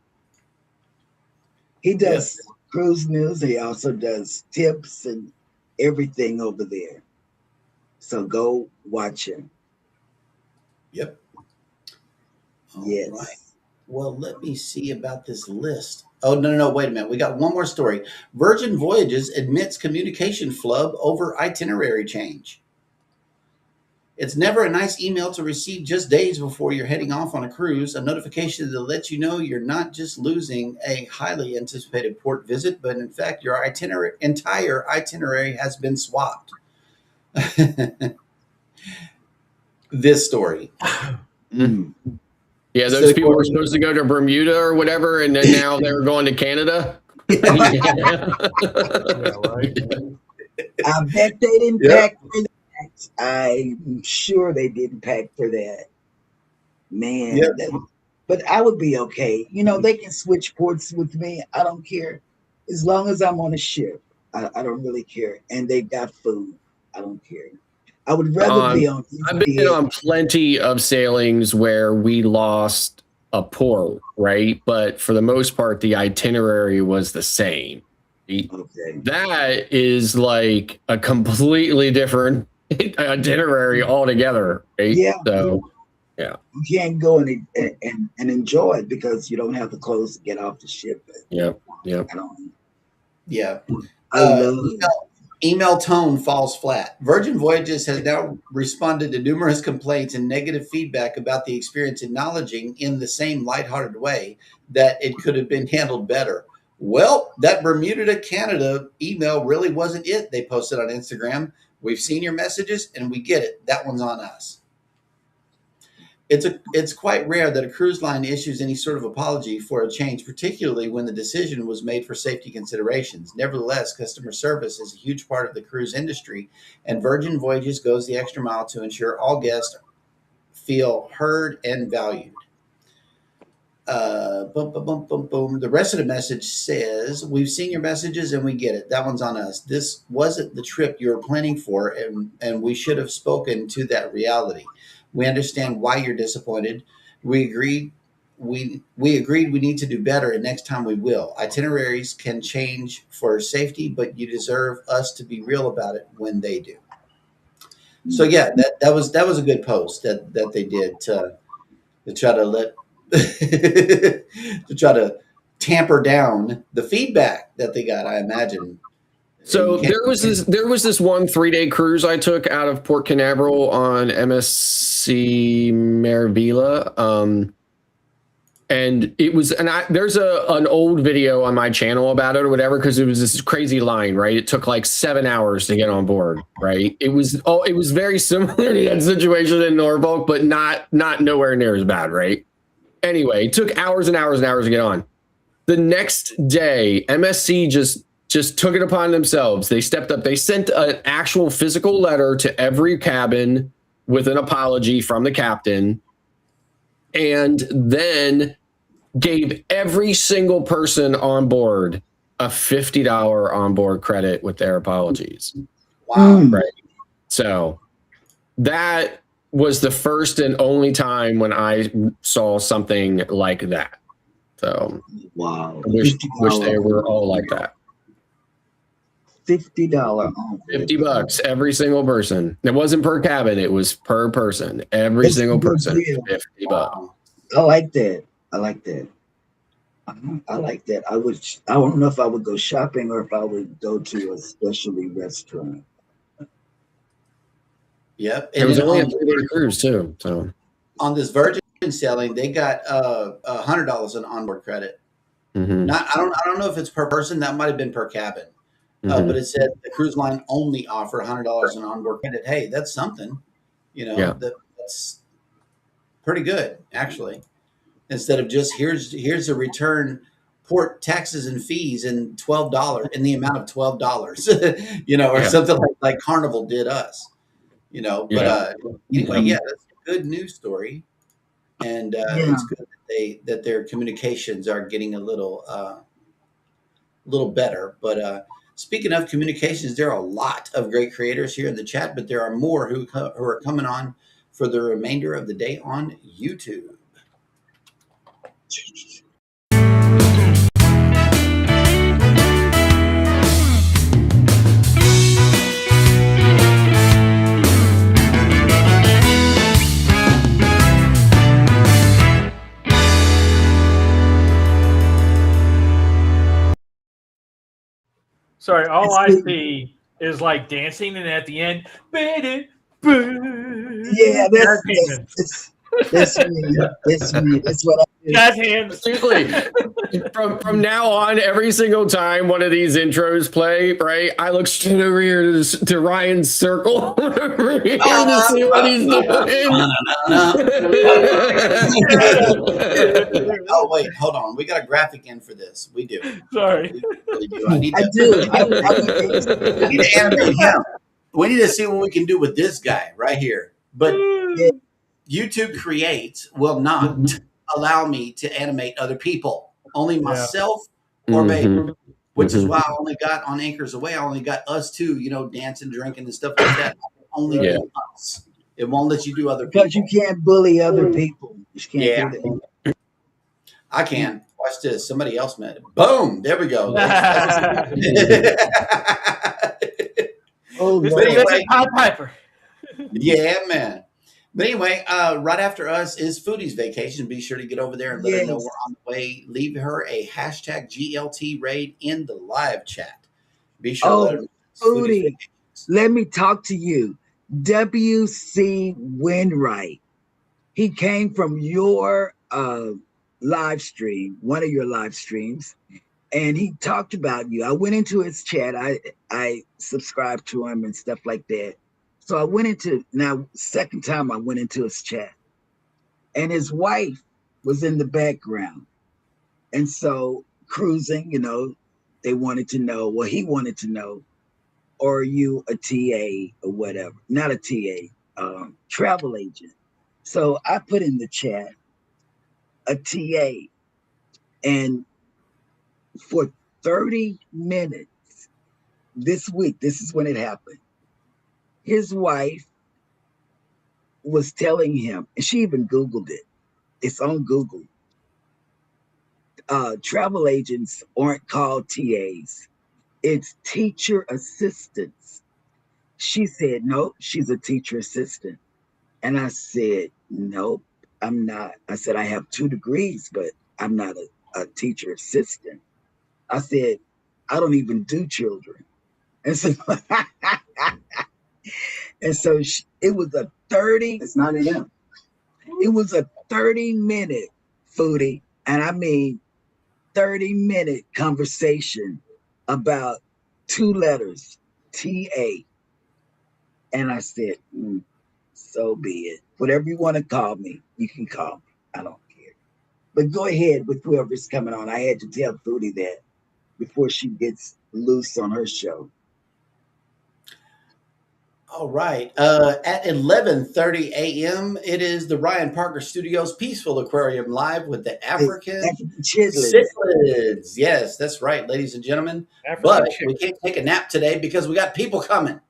S3: He does cruise news. He also does tips and everything over there. So go watch him.
S4: Yep.
S3: Yes.
S4: All right. Well, let me see about this list. Oh, no. Wait a minute. We got one more story. Virgin Voyages admits communication flub over itinerary change. It's never a nice email to receive just days before you're heading off on a cruise, a notification to let you know you're not just losing a highly anticipated port visit, but in fact, your entire itinerary has been swapped. This story.
S5: Yeah, those people were supposed to go to Bermuda or whatever, and then now they're going to Canada.
S6: Yeah, right.
S3: I bet they didn't pack for that. I'm sure they didn't pack for that. Man, but I would be okay. You know, they can switch ports with me. I don't care. As long as I'm on a ship, I don't really care. And they got food. I don't care. I would rather be on.
S5: I've been on plenty of sailings where we lost a port, right? But for the most part, the itinerary was the same.
S3: Okay.
S5: That is like a completely different itinerary altogether, right?
S3: Yeah.
S5: So, yeah.
S3: You can't go and enjoy it because you don't have the clothes to get off the ship.
S5: Yep.
S4: Yeah.
S3: I love
S4: Email tone falls flat. Virgin Voyages has now responded to numerous complaints and negative feedback about the experience, acknowledging in the same lighthearted way that it could have been handled better. Well, that Bermuda to Canada email really wasn't it. They posted on Instagram. We've seen your messages and we get it. That one's on us. It's quite rare that a cruise line issues any sort of apology for a change, particularly when the decision was made for safety considerations. Nevertheless, customer service is a huge part of the cruise industry, and Virgin Voyages goes the extra mile to ensure all guests feel heard and valued. The rest of the message says, we've seen your messages and we get it. That one's on us. This wasn't the trip you were planning for, and we should have spoken to that reality. We understand why you're disappointed. We agreed we need to do better, and next time we will. Itineraries can change for safety, but you deserve us to be real about it when they do. So yeah, that was a good post that they did to try to to try to tamper down the feedback that they got, I imagine.
S5: So there was this one 3-day cruise I took out of Port Canaveral on MSC Meraviglia, and it was there's an old video on my channel about it or whatever, because it was this crazy line, right? It took like 7 hours to get on board, right? It was very similar to that situation in Norfolk, but not nowhere near as bad, right? Anyway, it took hours and hours and hours to get on. The next day, MSC just took it upon themselves. They stepped up. They sent an actual physical letter to every cabin with an apology from the captain, and then gave every single person on board a $50 onboard credit with their apologies.
S4: Wow.
S5: Right. So that was the first and only time when I saw something like that. So
S3: Wow.
S5: I wish they were all like that.
S3: $50.
S5: $50 every single person. It wasn't per cabin, it was per person. Every
S3: That's
S5: single
S3: a good
S5: person.
S3: deal.
S5: $50.
S4: Wow.
S3: I like that. I like that. I like that. I don't know if I would go shopping or if I would go to a specialty restaurant.
S4: Yep.
S5: It
S4: And
S5: was
S4: then
S5: only a
S4: on,
S5: 3-day cruise too. So
S4: on this Virgin sailing, they got $100 in onboard credit.
S5: mhm,
S4: Not I don't know if it's per person. That might have been per cabin.
S5: mhm.
S4: But it said the cruise line only offer $100 in onboard credit. Hey, that's something.
S5: Yeah.
S4: That's pretty good actually. Instead of just here's a return port taxes and fees and $12 in the amount of $12, or
S5: Yeah.
S4: something like Carnival did us, But
S5: Yeah.
S4: anyway, yeah, that's a good news story, and
S3: Yeah.
S4: it's good that their communications are getting a little better. But speaking of communications, there are a lot of great creators here in the chat, but there are more who are coming on for the remainder of the day on YouTube.
S6: Sorry, all
S3: It's
S6: I
S3: good.
S6: see is like dancing, and at the end,
S3: Yeah,
S6: jazz hands.
S3: that's me. That's me. That's what I do.
S6: Jazz hands.
S5: Seriously, from now on, every single time one of these intros play, right, I look straight over here to Ryan's circle over here to see what he's doing.
S4: Oh wait, hold on. We got a graphic in for this. We do.
S6: Sorry.
S4: We really do. I need
S3: I
S4: to,
S3: do.
S4: we need to animate him. We need to see what we can do with this guy right here. But YouTube Create will not allow me to animate other people. Only myself or Babe. Which is why I only got on Anchors Away. I only got us two, dancing, drinking, and stuff like that. Only do us. It won't let you do other people.
S3: Because you can't bully other people. You just can't do that.
S4: I can. Watch this. Somebody else met it. Boom. There we go.
S3: Oh,
S6: This
S3: Lord.
S6: is Pied Piper.
S4: Yeah, man. But anyway, right after us is Foodie's Vacation. Be sure to get over there and let her know we're on the way. Leave her a hashtag GLT raid in the live chat. Be sure to let her know.
S3: Foodie, let me talk to you. W.C. Winwright. He came from your live stream, one of your live streams, and he talked about you. I went into his chat. I subscribed to him and stuff like that. So I went into, now second time I went into his chat, and his wife was in the background. And so cruising, they wanted to know, well, he wanted to know, are you a TA or whatever? Not a TA, travel agent. So I put in the chat a TA, and for 30 minutes this week, this is when it happened. His wife was telling him, and she even Googled it. It's on Google. Travel agents aren't called TAs. It's teacher assistants. She said, nope, she's a teacher assistant. And I said, nope, I'm not. I said, I have 2 degrees, but I'm not a teacher assistant. I said, I don't even do children. And so, it was a 30. It's not him. It was a 30-minute Foodie, and I mean 30-minute conversation about 2 letters, TA. And I said, so be it. Whatever you want to call me, you can call me. I don't care. But go ahead with whoever's coming on. I had to tell Foodie that before she gets loose on her show.
S4: All right. At 11:30 a.m., it is the Ryan Parker Studios Peaceful Aquarium live with the African
S3: African chitlins.
S4: cichlids. Yes, that's right, ladies and gentlemen. But we can't take a nap today because we got people coming.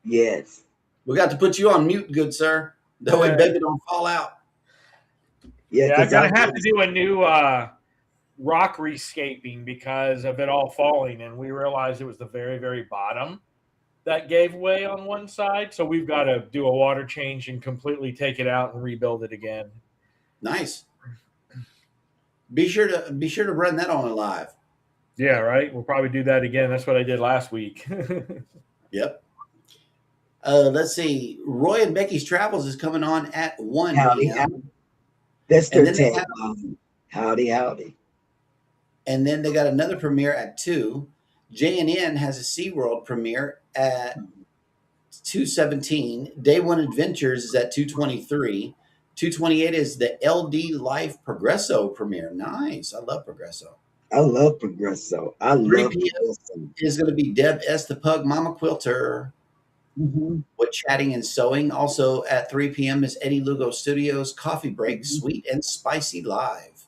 S3: Yes.
S4: We got to put you on mute, good sir. That way, baby don't fall out.
S6: Yeah, I'm gonna have to do a new rock rescaping because of it all falling, and we realized it was the very, very bottom that gave way on one side. So we've got to do a water change and completely take it out and rebuild it again.
S4: Nice. Be sure to run that on live.
S6: Yeah, right. We'll probably do that again. That's what I did last week.
S4: Yep. Let's see. Roy and Becky's Travels is coming on at 1 p.m.
S3: That's their tagline. Howdy, howdy.
S4: And then they got another premiere at 2. JNN has a SeaWorld premiere at 2:17. Day One Adventures is at 2:23. 2:28 is the LD Life Progresso premiere. Nice. I love Progresso.
S3: I love Progresso.
S4: 3 p.m. is going to be Deb S. the Pug Mama Quilter with Chatting and Sewing. Also at 3 p.m. is Eddie Lugo Studios Coffee Break Sweet and Spicy Live.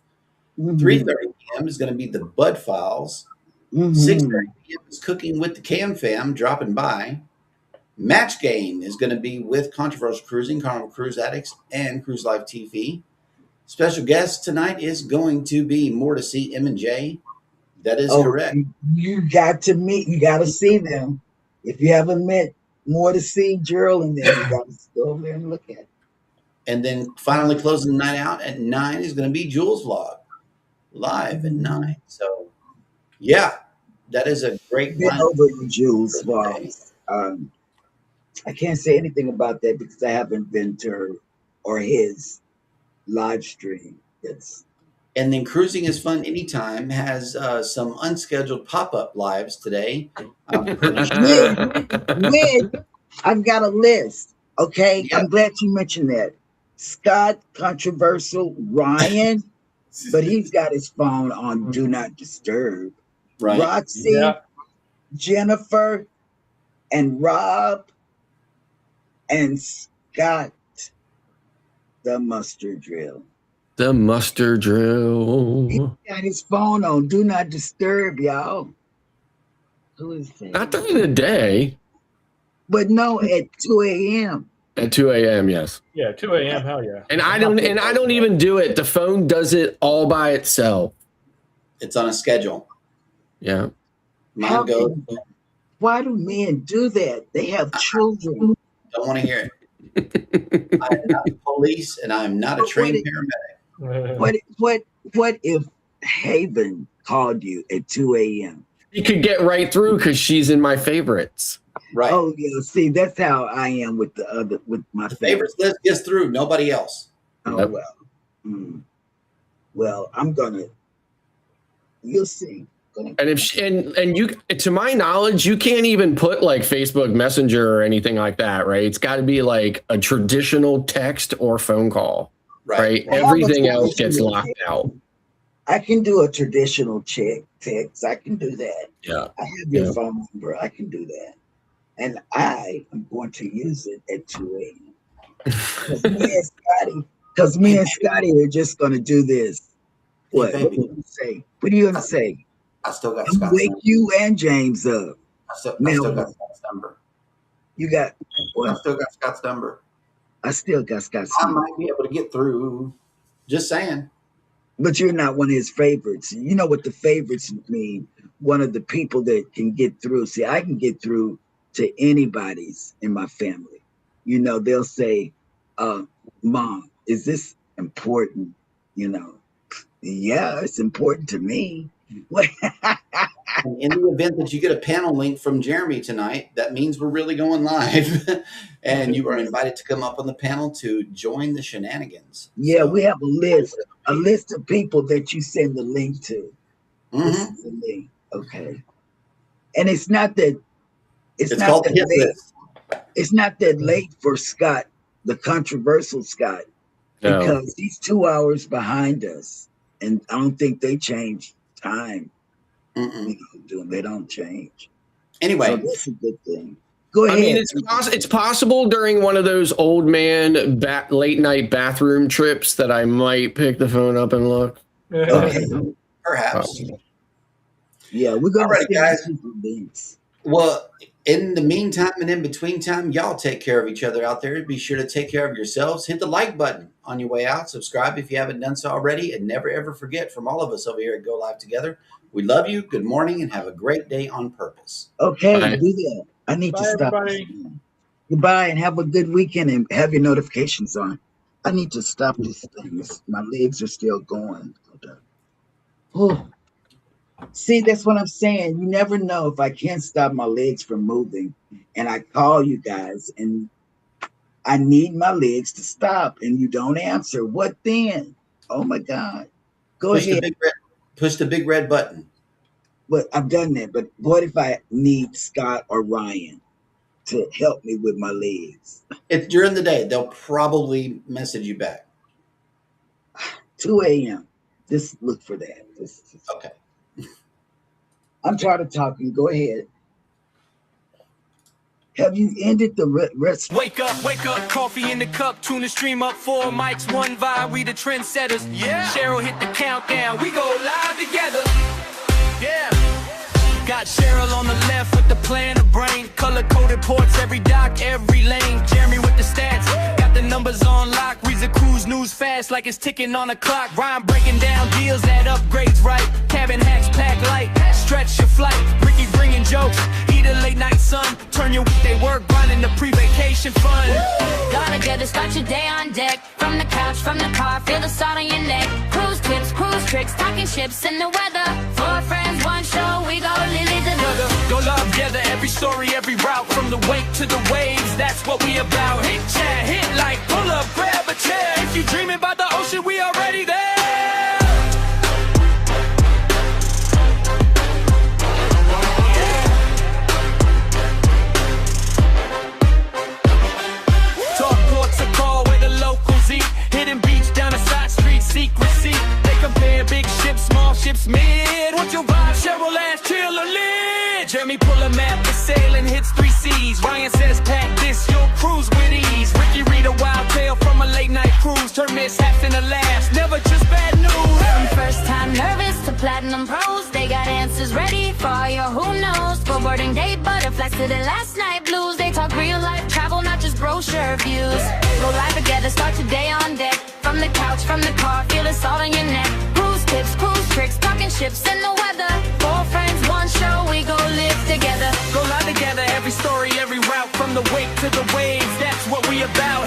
S4: 3:30 p.m. is going to be the Bud Files. 6:30 p.m. is Cooking with the Cam Fam dropping by. Match Game is going to be with Controversial Cruising, Carnival Cruise Addicts, and Cruise Life TV. Special guest tonight is going to be More to See M&J. That is correct.
S3: You got to see them. If you haven't met More to See Gerald and them, you got to go over there and look at it.
S4: And then finally closing the night out at 9 is going to be Jules Vlog live at 9. So, yeah, that is a great
S3: Been over to Jules Vlog. I can't say anything about that because I haven't been to her or his live stream.
S4: And then Cruising is Fun Anytime has some unscheduled pop-up lives today. I'm pretty sure.
S3: I've got a list. Okay, I'm glad you mentioned that. Scott, Controversial, Ryan, but he's got his phone on Do Not Disturb.
S4: Right.
S3: Roxy, Jennifer, and Rob, and Scott, the Mustard Drill.
S5: The Mustard Drill.
S3: He got his phone on Do Not Disturb, y'all. Who is that?
S5: Not during the day.
S3: But no, at 2 a.m.
S5: At 2 a.m., yes.
S6: Yeah, 2 a.m. Hell yeah.
S5: And I don't even do it. The phone does it all by itself.
S4: It's on a schedule.
S5: Yeah.
S4: Mine goes.
S3: Why do men do that? They have children.
S4: Don't want to hear it. I am not the police, and I am not a trained paramedic.
S3: What if Haven called you at 2 a.m.?
S5: You could get right through because she's in my favorites.
S4: Right.
S3: Oh yeah. See, that's how I am with my
S4: favorites list gets through. Nobody else.
S3: Oh
S5: Yep.
S3: well. Well, I'm gonna. You'll see.
S5: And if and you, to my knowledge, you can't even put like Facebook Messenger or anything like that, right? It's got to be like a traditional text or phone call, right? Everything else gets locked out.
S3: I can do a traditional text. I can do that.
S5: Yeah.
S3: I have your phone number. I can do that. And I am going to use it at 2 a.m. Because me and Scotty are just going to do this. What? What are you going to say? What are you going to say?
S4: I still got
S3: Scott's wake number. You and James up.
S4: I still got Scott's number.
S3: You got what?
S4: I still got Scott's number.
S3: I still got Scott's
S4: number. I might be able to get through. Just saying.
S3: But you're not one of his favorites. You know what the favorites mean? One of the people that can get through. See, I can get through to anybody's in my family. You know, they'll say, Mom, is this important? You know, yeah, it's important to me. In
S4: the event that you get a panel link from Jeremy tonight, that means we're really going live. And you are invited to come up on the panel to join the shenanigans.
S3: Yeah, so, we have a list of people that you send the link to. This is the link. Okay. And it's not that it's not that late. It's not that late for Scott, the controversial Scott, because he's 2 hours behind us. And I don't think they changed time. They don't change.
S4: Anyway,
S3: so that's a good thing. Go ahead.
S5: I mean, it's possible during one of those old man late night bathroom trips that I might pick the phone up and look.
S3: Okay.
S4: Perhaps.
S3: Yeah, we're gonna
S4: All right, guys.
S3: Things.
S4: Well, in the meantime and in between time, y'all take care of each other out there. Be sure to take care of yourselves. Hit the like button on your way out. Subscribe if you haven't done so already. And never, ever forget, from all of us over here at Go Live Together, we love you. Good morning and have a great day on purpose.
S3: Okay,
S5: Bye.
S3: do that. I need to stop.
S6: everybody.
S3: Goodbye and have a good weekend and have your notifications on. I need to stop this thing. My legs are still going. Oh. See, that's what I'm saying. You never know if I can't stop my legs from moving. And I call you guys and I need my legs to stop and you don't answer. What then? Oh my God. Push
S4: the big red button.
S3: But I've done that. But what if I need Scott or Ryan to help me with my legs?
S4: If during the day, they'll probably message you back.
S3: 2 a.m. Just look for that.
S4: Okay.
S3: I'm tired of talking. Go ahead. Have you ended the rest?
S1: Wake up, coffee in the cup, tune the stream up, 4 mics, 1 vibe, we the trendsetters. Yeah. Cheryl hit the countdown, we go live together. Yeah. Got Cheryl on the left with the plan of brain, color-coded ports, every dock, every lane. Jeremy with the stats, got the numbers on lock, reads the cruise news fast like it's ticking on a clock. Ryan breaking down deals that upgrades right, cabin hacks, pack light, stretch your flight. Ricky bringing jokes, eat a late night sun, turn your weekday work grind into pre-vacation fun.
S2: Gotta get it, start your day on deck. From the couch, from the car, feel the salt on your neck. Cruise tips, cruise tricks, talking ships in the weather. 4 friends, 1 show, we go Lily together.
S1: Go live together, every story, every route, from the wake to the waves, that's what we about. Hit chat, hit like, pull up, grab a chair. If you dreaming about the ocean, we already there. Talk ports a call where the locals eat. Hidden beach down a side street, secrecy. They compare big ships, small ships, mid. What's your vibe, Cheryl ass, chill or lit? Jeremy pull a map, the sailing hits 3 seas. Ryan says pack this, you'll cruise with ease. Ricky read a wild tale from a late night cruise. Turn mishaps into laughs, never just bad news.
S2: From first time nervous to platinum pros, they got answers ready for all your who knows. For boarding day butterflies to the last night blues. They talk real life travel, not just brochure views. Go live together, start your day on deck. From the couch, from the car, feel the salt on your neck. Cruise tips, cruise tricks, talking ships in the weather. 4 friends, 1 show, we go live together.
S1: Go live together, every story, every route, from the wake to the waves, that's what we about.